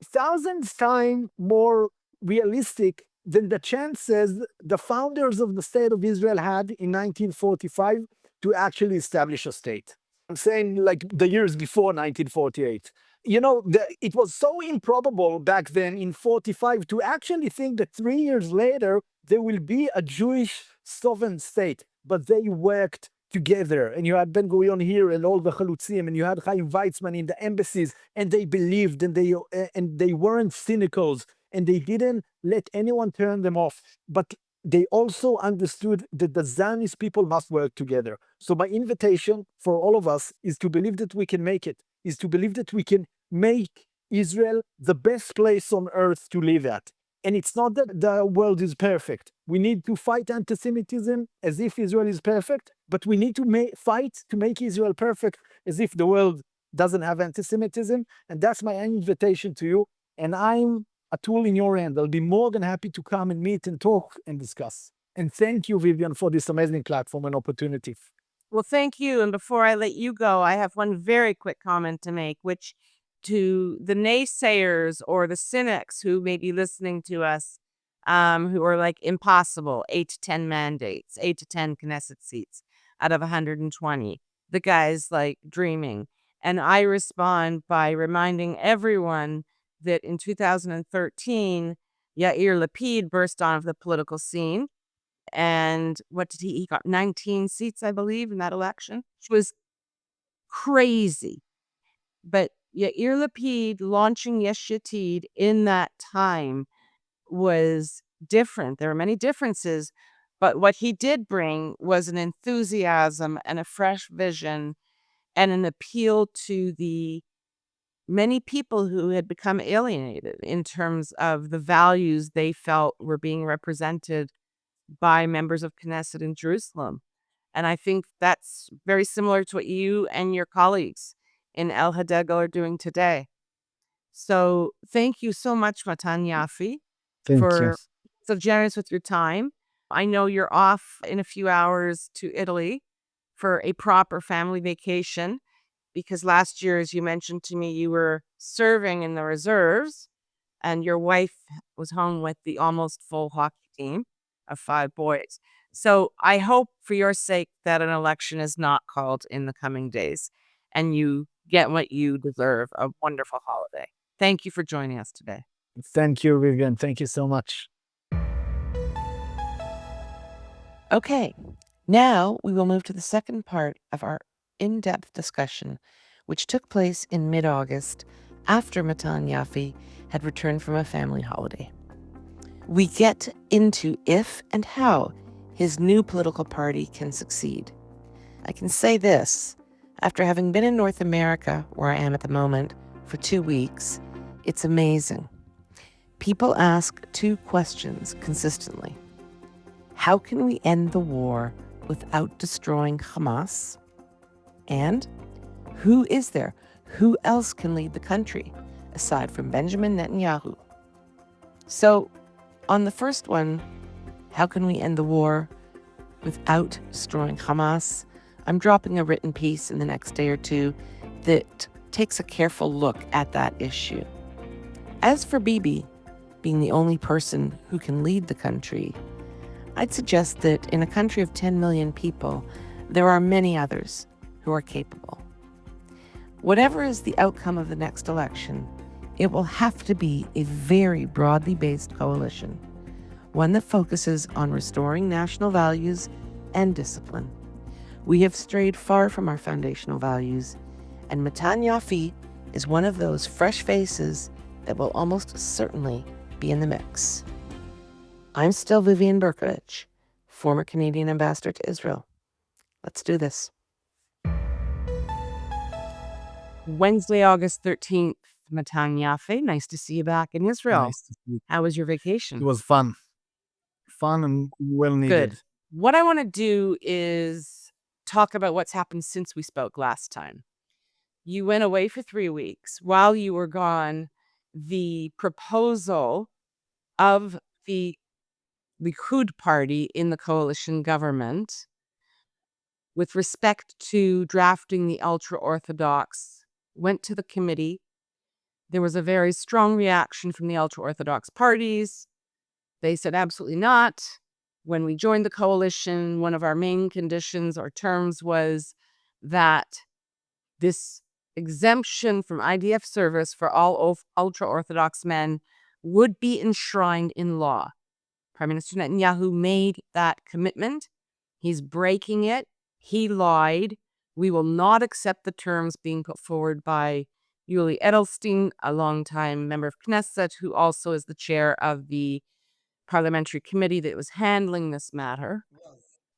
thousands times more realistic than the chances the founders of the state of Israel had in 1945 to actually establish a state. I'm saying like the years before 1948. It was so improbable back then in 45 to actually think that 3 years later there will be a Jewish sovereign state. But they worked together, and you had Ben Gurion here and all the Chalutzim, and you had Chaim Weizmann in the embassies, and they believed, and they weren't cynicals, and they didn't let anyone turn them off. But they also understood that the Zionist people must work together. So my invitation for all of us is to believe that we can make it, is to believe that we can make Israel the best place on earth to live at. And it's not that the world is perfect. We need to fight anti-Semitism as if Israel is perfect, but we need to fight to make Israel perfect as if the world doesn't have anti-Semitism. And that's my invitation to you. And I'm a tool in your hand. I'll be more than happy to come and meet and talk and discuss. And thank you, Vivian, for this amazing platform and opportunity. Well, thank you. And before I let you go, I have one very quick comment to make, which to the naysayers or the cynics who may be listening to us, who are like impossible, 8 to 10 mandates, 8 to 10 Knesset seats out of 120. The guy's like dreaming. And I respond by reminding everyone that in 2013, Yair Lapid burst onto the political scene. And what did he got 19 seats, I believe, in that election, which was crazy. But Yair Lapid launching Yesh Yatid in that time was different. There were many differences, but what he did bring was an enthusiasm and a fresh vision and an appeal to the many people who had become alienated in terms of the values they felt were being represented by members of Knesset in Jerusalem. And I think that's very similar to what you and your colleagues in HaDegel are doing today. So thank you so much, Matan Yaffe, for so generous with your time. I know you're off in a few hours to Italy for a proper family vacation, because last year, as you mentioned to me, you were serving in the reserves and your wife was home with the almost full hockey team of 5 boys. So I hope for your sake that an election is not called in the coming days and you get what you deserve, a wonderful holiday. Thank you for joining us today. Thank you, Vivian. Thank you so much. Okay, now we will move to the second part of our in-depth discussion, which took place in mid-August after Matan Yaffe had returned from a family holiday. We get into if and how his new political party can succeed. I can say this, after having been in North America, where I am at the moment, for 2 weeks, it's amazing. People ask 2 questions consistently. How can we end the war without destroying Hamas? And who is there Who else can lead the country aside from Benjamin Netanyahu? So, on the first one, how can we end the war without destroying Hamas? I'm dropping a written piece in the next day or two that takes a careful look at that issue. As for Bibi being the only person who can lead the country, I'd suggest that in a country of 10 million people, there are many others who are capable. Whatever is the outcome of the next election, it will have to be a very broadly based coalition, one that focuses on restoring national values and discipline. We have strayed far from our foundational values, and Matan Yaffe is one of those fresh faces that will almost certainly be in the mix. I'm still Vivian Berkovich, former Canadian ambassador to Israel. Let's do this. Wednesday, August 13th, Matan Yaffe. Nice to see you back in Israel. Nice to see you. How was your vacation? It was fun. Fun and well needed. Good. What I want to do is talk about what's happened since we spoke last time. You went away for 3 weeks. While you were gone, the proposal of the Likud party in the coalition government with respect to drafting the ultra-Orthodox went to the committee. There was a very strong reaction from the ultra-Orthodox parties. They said absolutely not. When we joined the coalition, one of our main conditions or terms was that this exemption from IDF service for all ultra-Orthodox men would be enshrined in law. Prime Minister Netanyahu made that commitment. He's breaking it. He lied. We will not accept the terms being put forward by Yuli Edelstein, a longtime member of Knesset, who also is the chair of the parliamentary committee that was handling this matter.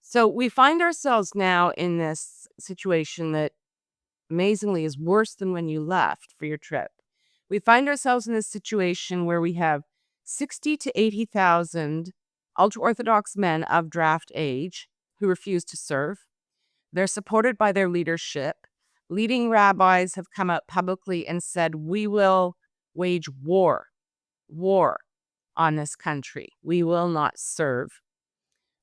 So we find ourselves now in this situation that amazingly is worse than when you left for your trip. We find ourselves in this situation where we have 60 to 80,000 ultra-Orthodox men of draft age who refuse to serve. They're supported by their leadership. Leading rabbis have come out publicly and said, we will wage war on this country. We will not serve.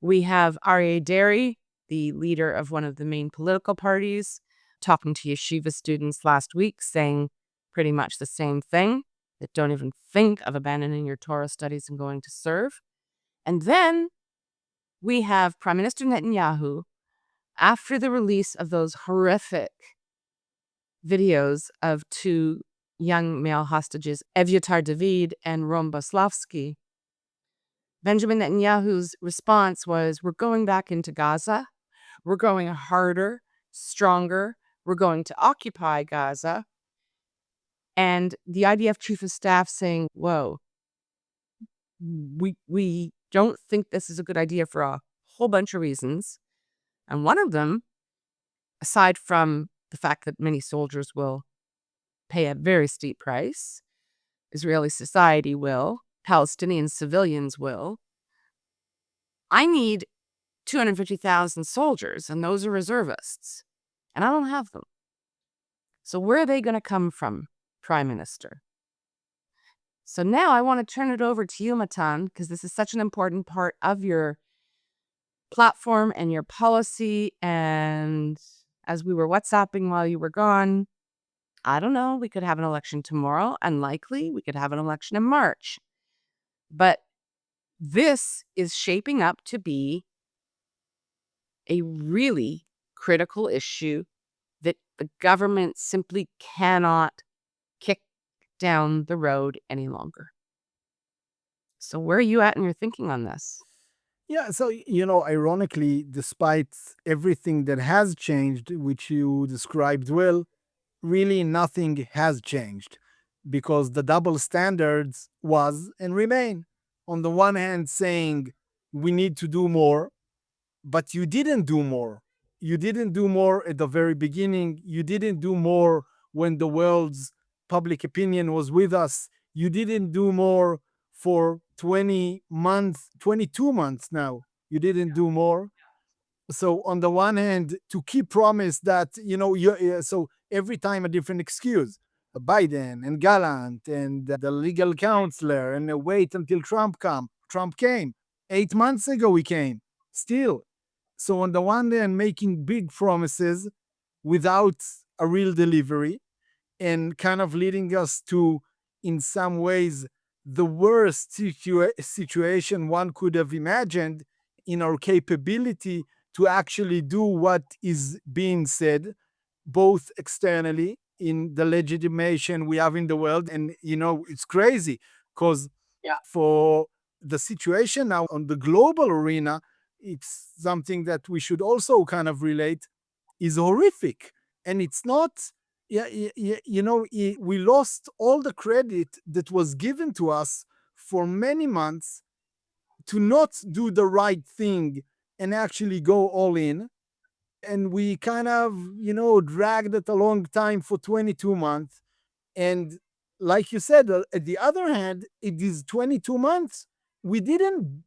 We have Aryeh Deri, the leader of one of the main political parties, talking to yeshiva students last week, saying pretty much the same thing, that don't even think of abandoning your Torah studies and going to serve. And then we have Prime Minister Netanyahu, after the release of those horrific videos of two young male hostages, Evyatar David and Rom Boslavsky, Benjamin Netanyahu's response was, we're going back into Gaza. We're going harder, stronger. We're going to occupy Gaza. And the IDF chief of staff saying, whoa, we don't think this is a good idea for a whole bunch of reasons. And one of them, aside from the fact that many soldiers will pay a very steep price, Israeli society will, Palestinian civilians will, I need 250,000 soldiers, and those are reservists. And I don't have them. So where are they going to come from, Prime Minister? So now I want to turn it over to you, Matan, because this is such an important part of your platform and your policy. And as we were WhatsApping while you were gone, I don't know, we could have an election tomorrow. Unlikely, we could have an election in March. But this is shaping up to be a really critical issue that the government simply cannot kick down the road any longer. So where are you at in your thinking on this? Yeah, so, ironically, despite everything that has changed, which you described well, really nothing has changed because the double standards was and remain. On the one hand, saying we need to do more, but you didn't do more. You didn't do more at the very beginning. You didn't do more when the world's public opinion was with us. You didn't do more for 20 months, 22 months now. You didn't do more. So on the one hand, to keep promise that, so every time a different excuse. Biden and Gallant and the legal counselor and wait until Trump come. Trump came. 8 months ago he came. Still. So on the one hand, making big promises without a real delivery and kind of leading us to, in some ways, the worst situation one could have imagined in our capability to actually do what is being said, both externally in the legitimation we have in the world. And, it's crazy because for the situation now on the global arena, it's something that we should also kind of relate is horrific. And it's not, we lost all the credit that was given to us for many months to not do the right thing and actually go all in. And we kind of, dragged it a long time for 22 months. And like you said, at the other hand, in these 22 months, we didn't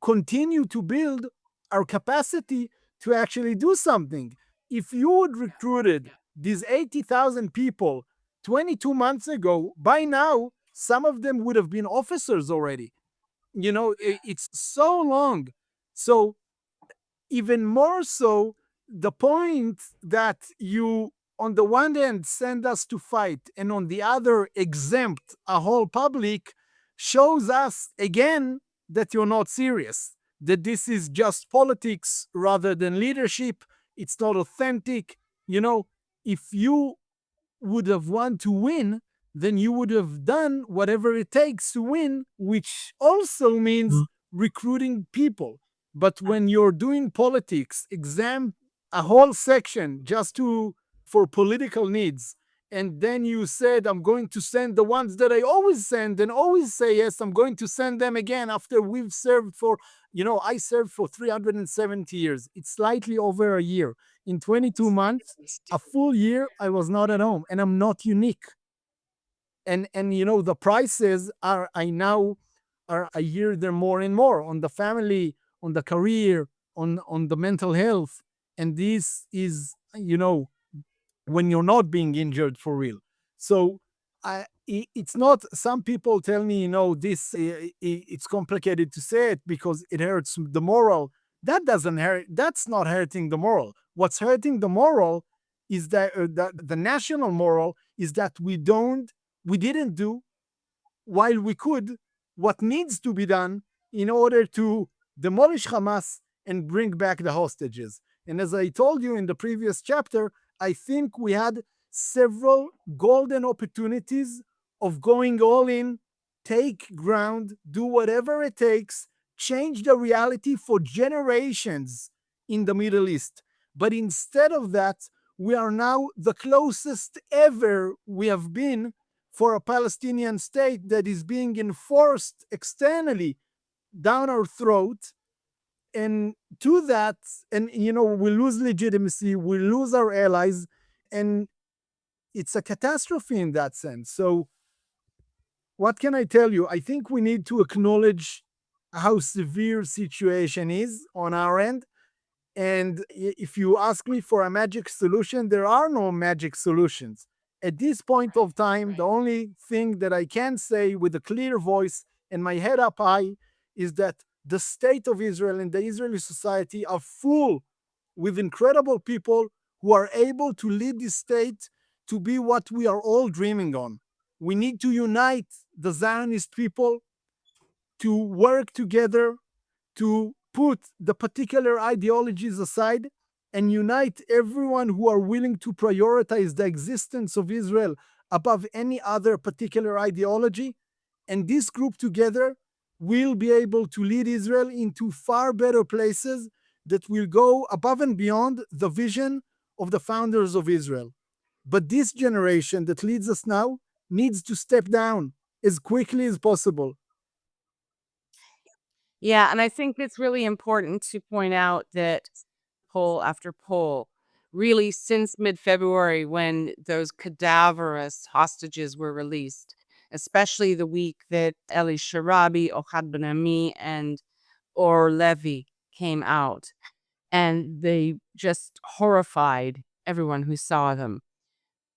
continue to build our capacity to actually do something. If you would recruited these 80,000 people 22 months ago, by now, some of them would have been officers already. It's so long. So even more so, the point that you, on the one hand, send us to fight, and on the other, exempt a whole public, shows us again that you're not serious, that this is just politics rather than leadership. It's not authentic. If you would have wanted to win, then you would have done whatever it takes to win, which also means recruiting people. But when you're doing politics, exam a whole section just to for political needs, and then you said, I'm going to send the ones that I always send and always say yes, I'm going to send them again after we've served for, I served for 370 years. It's slightly over a year. In 22 months, a full year, I was not at home, and I'm not unique. And the prices are, I hear them more and more on the family, on the career, on the mental health. And this is, when you're not being injured for real. So it's not, some people tell me, this, it's complicated to say it because it hurts the moral. That doesn't hurt. That's not hurting the moral. What's hurting the moral is that, the national moral is that we didn't do, while we could, what needs to be done in order to demolish Hamas and bring back the hostages. And as I told you in the previous chapter, I think we had several golden opportunities of going all in, take ground, do whatever it takes, change the reality for generations in the Middle East. But instead of that, we are now the closest ever we have been for a Palestinian state that is being enforced externally down our throat. And to that, and we lose legitimacy, we lose our allies, and it's a catastrophe in that sense. So what can I tell you? I think we need to acknowledge how severe situation is on our end. And if you ask me for a magic solution, there are no magic solutions. At this point of time, the only thing that I can say with a clear voice and my head up high is that the state of Israel and the Israeli society are full with incredible people who are able to lead this state to be what we are all dreaming on. We need to unite the Zionist people to work together to put the particular ideologies aside and unite everyone who are willing to prioritize the existence of Israel above any other particular ideology. And this group together will be able to lead Israel into far better places that will go above and beyond the vision of the founders of Israel. But this generation that leads us now needs to step down as quickly as possible. Yeah, and I think it's really important to point out that poll after poll, really since mid-February when those cadaverous hostages were released, especially the week that Eli Sharabi, Ohad Ben Ami, and Or Levy came out, and they just horrified everyone who saw them.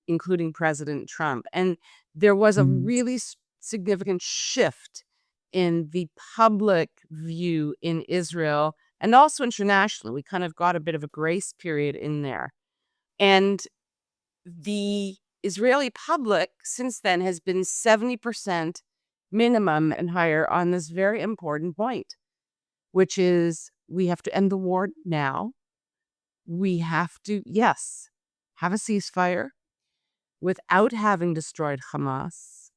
including President Trump. And there was a really significant shift in the public view in Israel and also internationally. We kind of got a bit of a grace period in there. And the Israeli public since then has been 70% minimum and higher on this very important point, which is we have to end the war now. We have to, yes, have a ceasefire without having destroyed Hamas.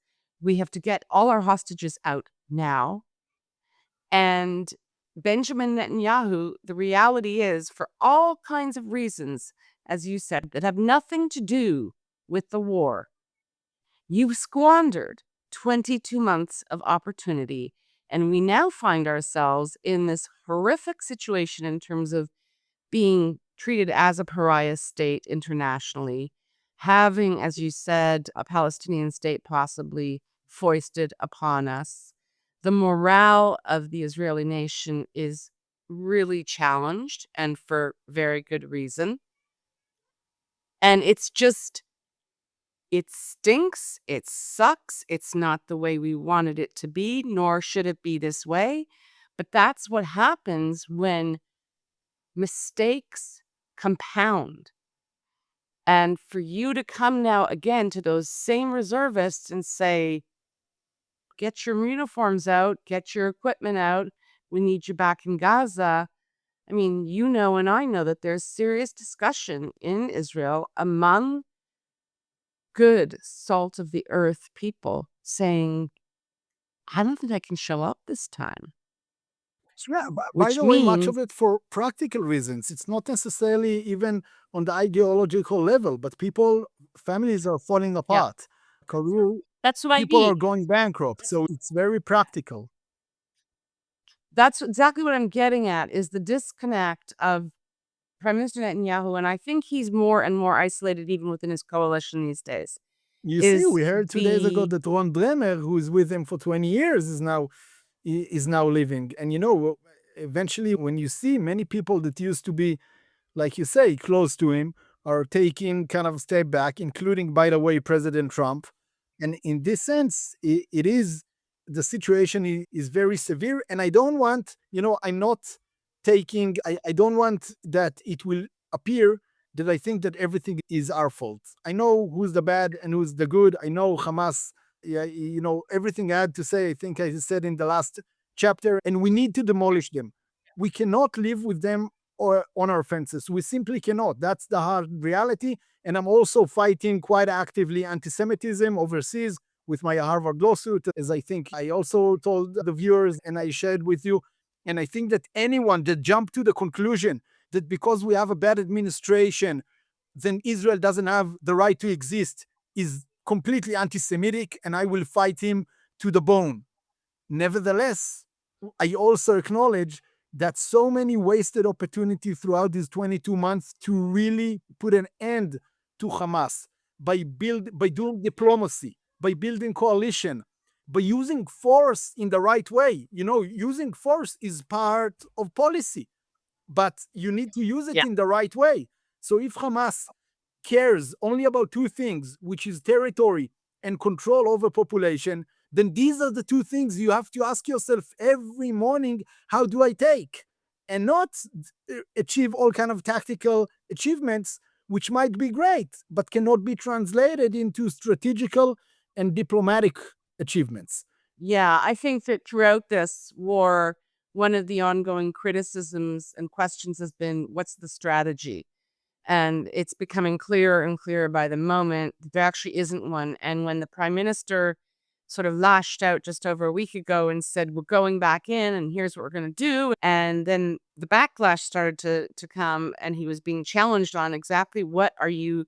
We have to get all our hostages out now. And Benjamin Netanyahu, the reality is, for all kinds of reasons, as you said, that have nothing to do with the war, you've squandered 22 months of opportunity. And we now find ourselves in this horrific situation in terms of being treated as a pariah state internationally, having, as you said, a Palestinian state possibly foisted upon us. The morale of the Israeli nation is really challenged, and for very good reason. And it's just, it stinks, it sucks, it's not the way we wanted it to be, nor should it be this way. But that's what happens when mistakes compound. And for you to come now again to those same reservists and say, get your uniforms out, get your equipment out, we need you back in Gaza. I mean, you know, and I know that there's serious discussion in Israel among good salt of the earth people saying, I don't think I can show up this time. Yeah, by Which the way, much means, of it for practical reasons. It's not necessarily even on the ideological level, but families are falling yeah, apart. Career that's what I people mean. are going bankrupt. So it's very practical. That's exactly what I'm getting at, is the disconnect of Prime Minister Netanyahu, and I think he's more and more isolated even within his coalition these days, You see, is we heard 2 days ago that Ron Bremer, who is with him for 20 years, is now leaving. And eventually, when you see many people that used to be, like you say, close to him, are taking kind of a step back, including, by the way, President Trump. And in this sense, it is the situation is very severe. And I don't want, I'm not I don't want that it will appear that I think that everything is our fault. I know who's the bad and who's the good. I know Hamas, yeah, everything I had to say, I think I said in the last chapter, and we need to demolish them. We cannot live with them or on our fences. We simply cannot. That's the hard reality. And I'm also fighting quite actively anti-Semitism overseas with my Harvard lawsuit, as I think I also told the viewers and I shared with you. And I think that anyone that jumped to the conclusion that because we have a bad administration, then Israel doesn't have the right to exist is completely anti-Semitic, and I will fight him to the bone. Nevertheless, I also acknowledge that so many wasted opportunities throughout these 22 months to really put an end to Hamas by doing diplomacy, by building coalition, by using force in the right way. Using force is part of policy, but you need to use it yeah, in the right way. So if Hamas cares only about two things, which is territory and control over population, then these are the two things you have to ask yourself every morning, how do I take? And not achieve all kind of tactical achievements, which might be great, but cannot be translated into strategical and diplomatic achievements. yeah. I think that throughout this war, one of the ongoing criticisms and questions has been, what's the strategy? And it's becoming clearer and clearer by the moment that there actually isn't one. And when the prime minister sort of lashed out just over a week ago and said, we're going back in and here's what we're going to do. And then the backlash started to come, and he was being challenged on exactly what are you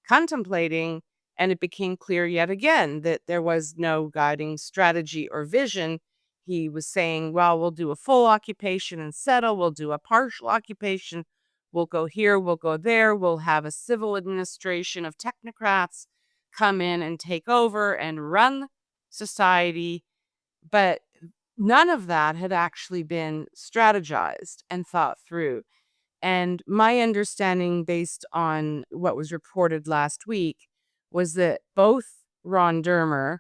contemplating. And it became clear yet again that there was no guiding strategy or vision. He was saying, well, we'll do a full occupation and settle. We'll do a partial occupation. We'll go here, we'll go there. We'll have a civil administration of technocrats come in and take over and run society. But none of that had actually been strategized and thought through. And my understanding, based on what was reported last week, was that both Ron Dermer,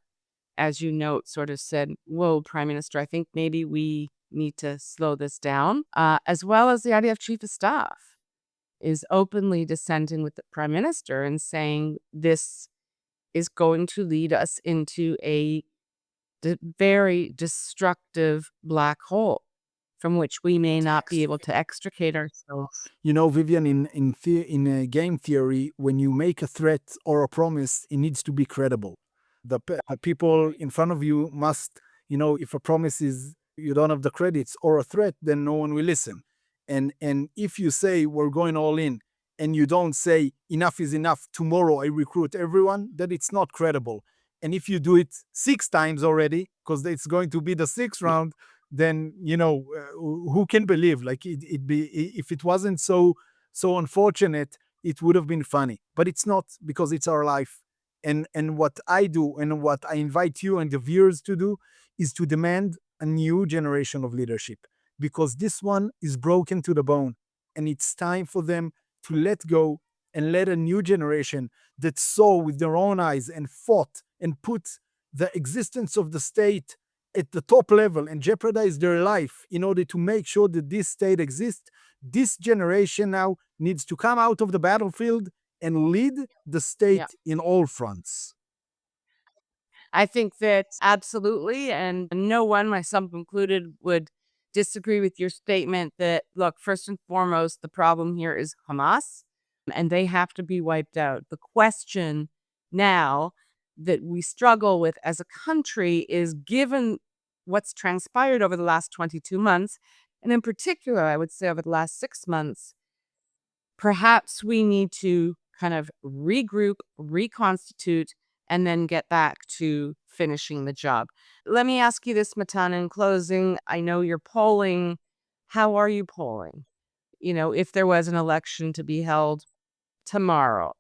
as you note, sort of said, whoa, Prime Minister, I think maybe we need to slow this down, as well as the IDF Chief of Staff is openly dissenting with the Prime Minister and saying this is going to lead us into a very destructive black hole from which we may not be able to extricate ourselves. You know, Vivian, in game theory, when you make a threat or a promise, it needs to be credible. The people in front of you must, if a promise is you don't have the credits or a threat, then no one will listen. And if you say we're going all in, and you don't say enough is enough, tomorrow I recruit everyone, then it's not credible. And if you do it 6 times already, because it's going to be the 6th round, then who can believe? Like it be if it wasn't so unfortunate, it would have been funny. But it's not, because it's our life. And what I do and what I invite you and the viewers to do is to demand a new generation of leadership, because this one is broken to the bone, and it's time for them to let go and let a new generation that saw with their own eyes and fought and put the existence of the state at the top level and jeopardize their life in order to make sure that this state exists. This generation now needs to come out of the battlefield and lead the state in all fronts. I think that absolutely, and no one, myself included, would disagree with your statement that, look, first and foremost, the problem here is Hamas, and they have to be wiped out. The question now that we struggle with as a country is, given what's transpired over the last 22 months, and in particular, I would say over the last 6 months, perhaps we need to kind of regroup, reconstitute, and then get back to finishing the job. Let me ask you this, Matan, in closing. I know you're polling. How are you polling? If there was an election to be held tomorrow,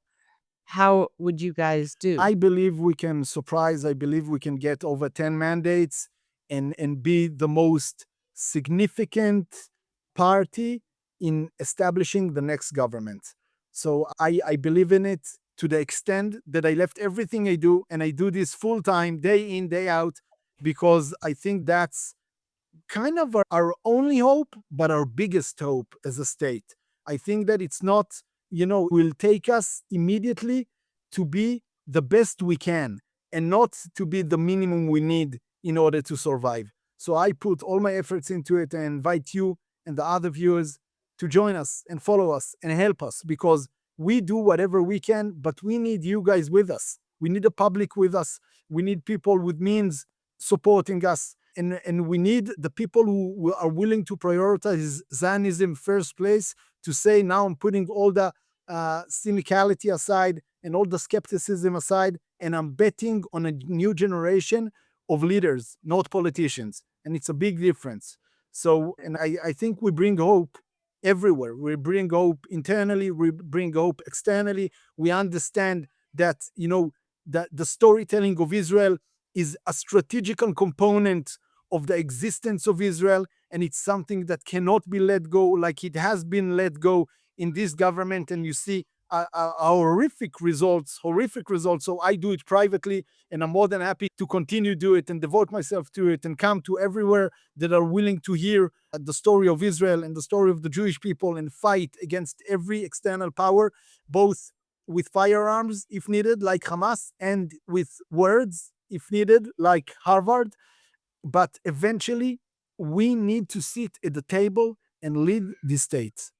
how would you guys do? I believe we can surprise. I believe we can get over 10 mandates and be the most significant party in establishing the next government. So I believe in it to the extent that I left everything I do, and I do this full time, day in, day out, because I think that's kind of our only hope, but our biggest hope as a state. I think that it's not, will take us immediately to be the best we can and not to be the minimum we need in order to survive. So I put all my efforts into it and invite you and the other viewers to join us and follow us and help us, because we do whatever we can, but we need you guys with us. We need the public with us. We need people with means supporting us. And we need the people who are willing to prioritize Zionism first place, to say, now I'm putting all the cynicality aside and all the skepticism aside, and I'm betting on a new generation of leaders, not politicians. And it's a big difference. So, and I think we bring hope everywhere. We bring hope internally, we bring hope externally. We understand that, that the storytelling of Israel is a strategical component of the existence of Israel, and it's something that cannot be let go, like it has been let go in this government. And you see horrific results. So I do it privately, and I'm more than happy to continue do it and devote myself to it and come to everywhere that are willing to hear the story of Israel and the story of the Jewish people, and fight against every external power, both with firearms if needed, like Hamas, and with words if needed, like Harvard. But eventually, we need to sit at the table and lead the state.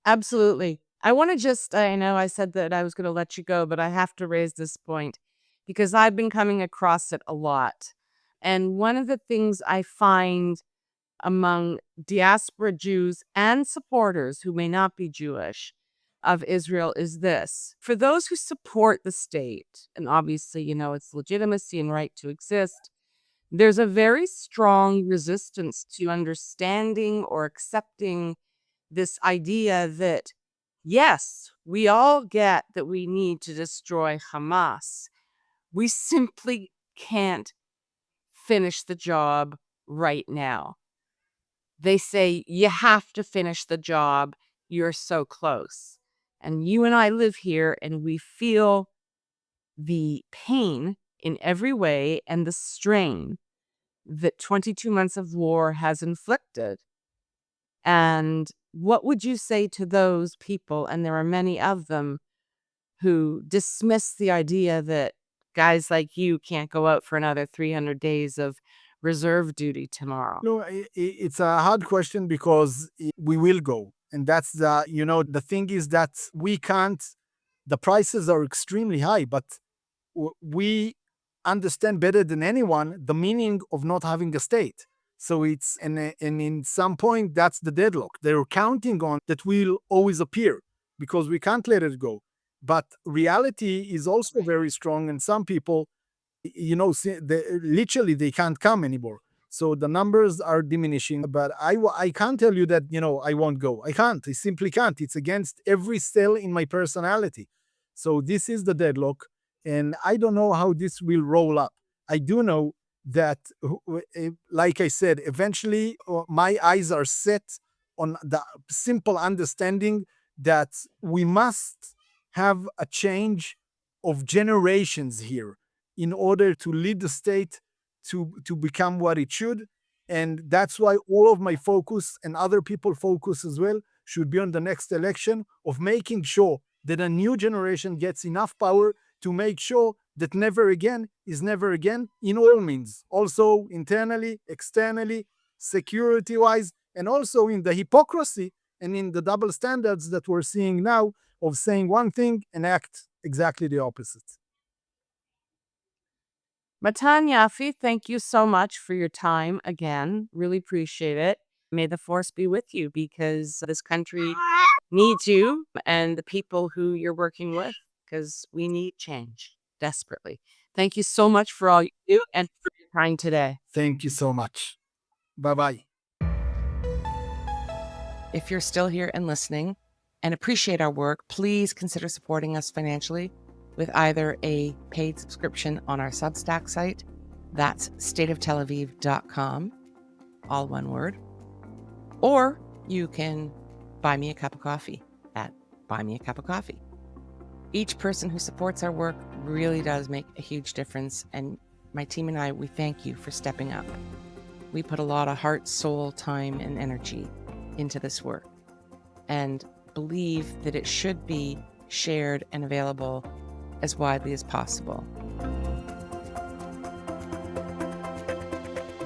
Absolutely. I want to just, I know I said that I was going to let you go, but I have to raise this point because I've been coming across it a lot. And one of the things I find among diaspora Jews and supporters who may not be Jewish of Israel is this. For those who support the state, and obviously, its legitimacy and right to exist, there's a very strong resistance to understanding or accepting this idea that, yes, we all get that we need to destroy Hamas. We simply can't finish the job right now. They say, you have to finish the job. You're so close. And you and I live here, and we feel the pain in every way and the strain that 22 months of war has inflicted. And what would you say to those people, and there are many of them, who dismiss the idea that guys like you can't go out for another 300 days of reserve duty tomorrow? No, it's a hard question because we will go. And that's the thing is that we can't, the prices are extremely high, but we understand better than anyone the meaning of not having a state. So and in some point, that's the deadlock. They're counting on that will always appear because we can't let it go. But reality is also very strong, and some people, literally they can't come anymore. So the numbers are diminishing, but I can't tell you that, I won't go. I can't. I simply can't. It's against every cell in my personality. So this is the deadlock, and I don't know how this will roll up. I do know that, like I said, eventually my eyes are set on the simple understanding that we must have a change of generations here in order to lead the state to become what it should. And that's why all of my focus and other people's focus as well should be on the next election of making sure that a new generation gets enough power to make sure that never again is never again in all means, also internally, externally, security-wise, and also in the hypocrisy and in the double standards that we're seeing now of saying one thing and act exactly the opposite. Matan Yaffe, thank you so much for your time again. Really appreciate it. May the force be with you, because this country needs you and the people who you're working with, because we need change desperately. Thank you so much for all you do and for your time today. Thank you so much. Bye-bye. If you're still here and listening and appreciate our work, please consider supporting us financially with either a paid subscription on our Substack site, that's stateoftelaviv.com, all one word, or you can buy me a cup of coffee at Buy Me a Cup of Coffee. Each person who supports our work really does make a huge difference, and my team and I, we thank you for stepping up. We put a lot of heart, soul, time, and energy into this work, and believe that it should be shared and available as widely as possible.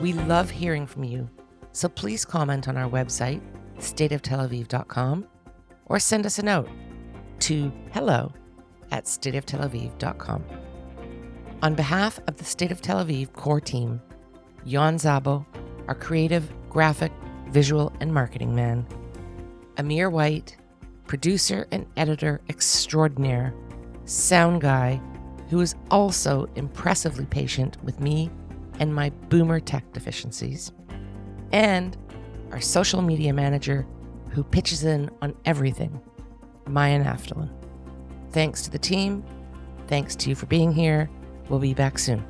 We love hearing from you, so please comment on our website, stateoftelaviv.com, or send us a note to hello@stateoftelaviv.com. On behalf of the State of Tel Aviv core team, Yon Zabo, our creative, graphic, visual, and marketing man, Amir White, producer and editor extraordinaire, sound guy who is also impressively patient with me and my boomer tech deficiencies, and our social media manager who pitches in on everything, Maya Naftalin. Thanks to the team. Thanks to you for being here. We'll be back soon.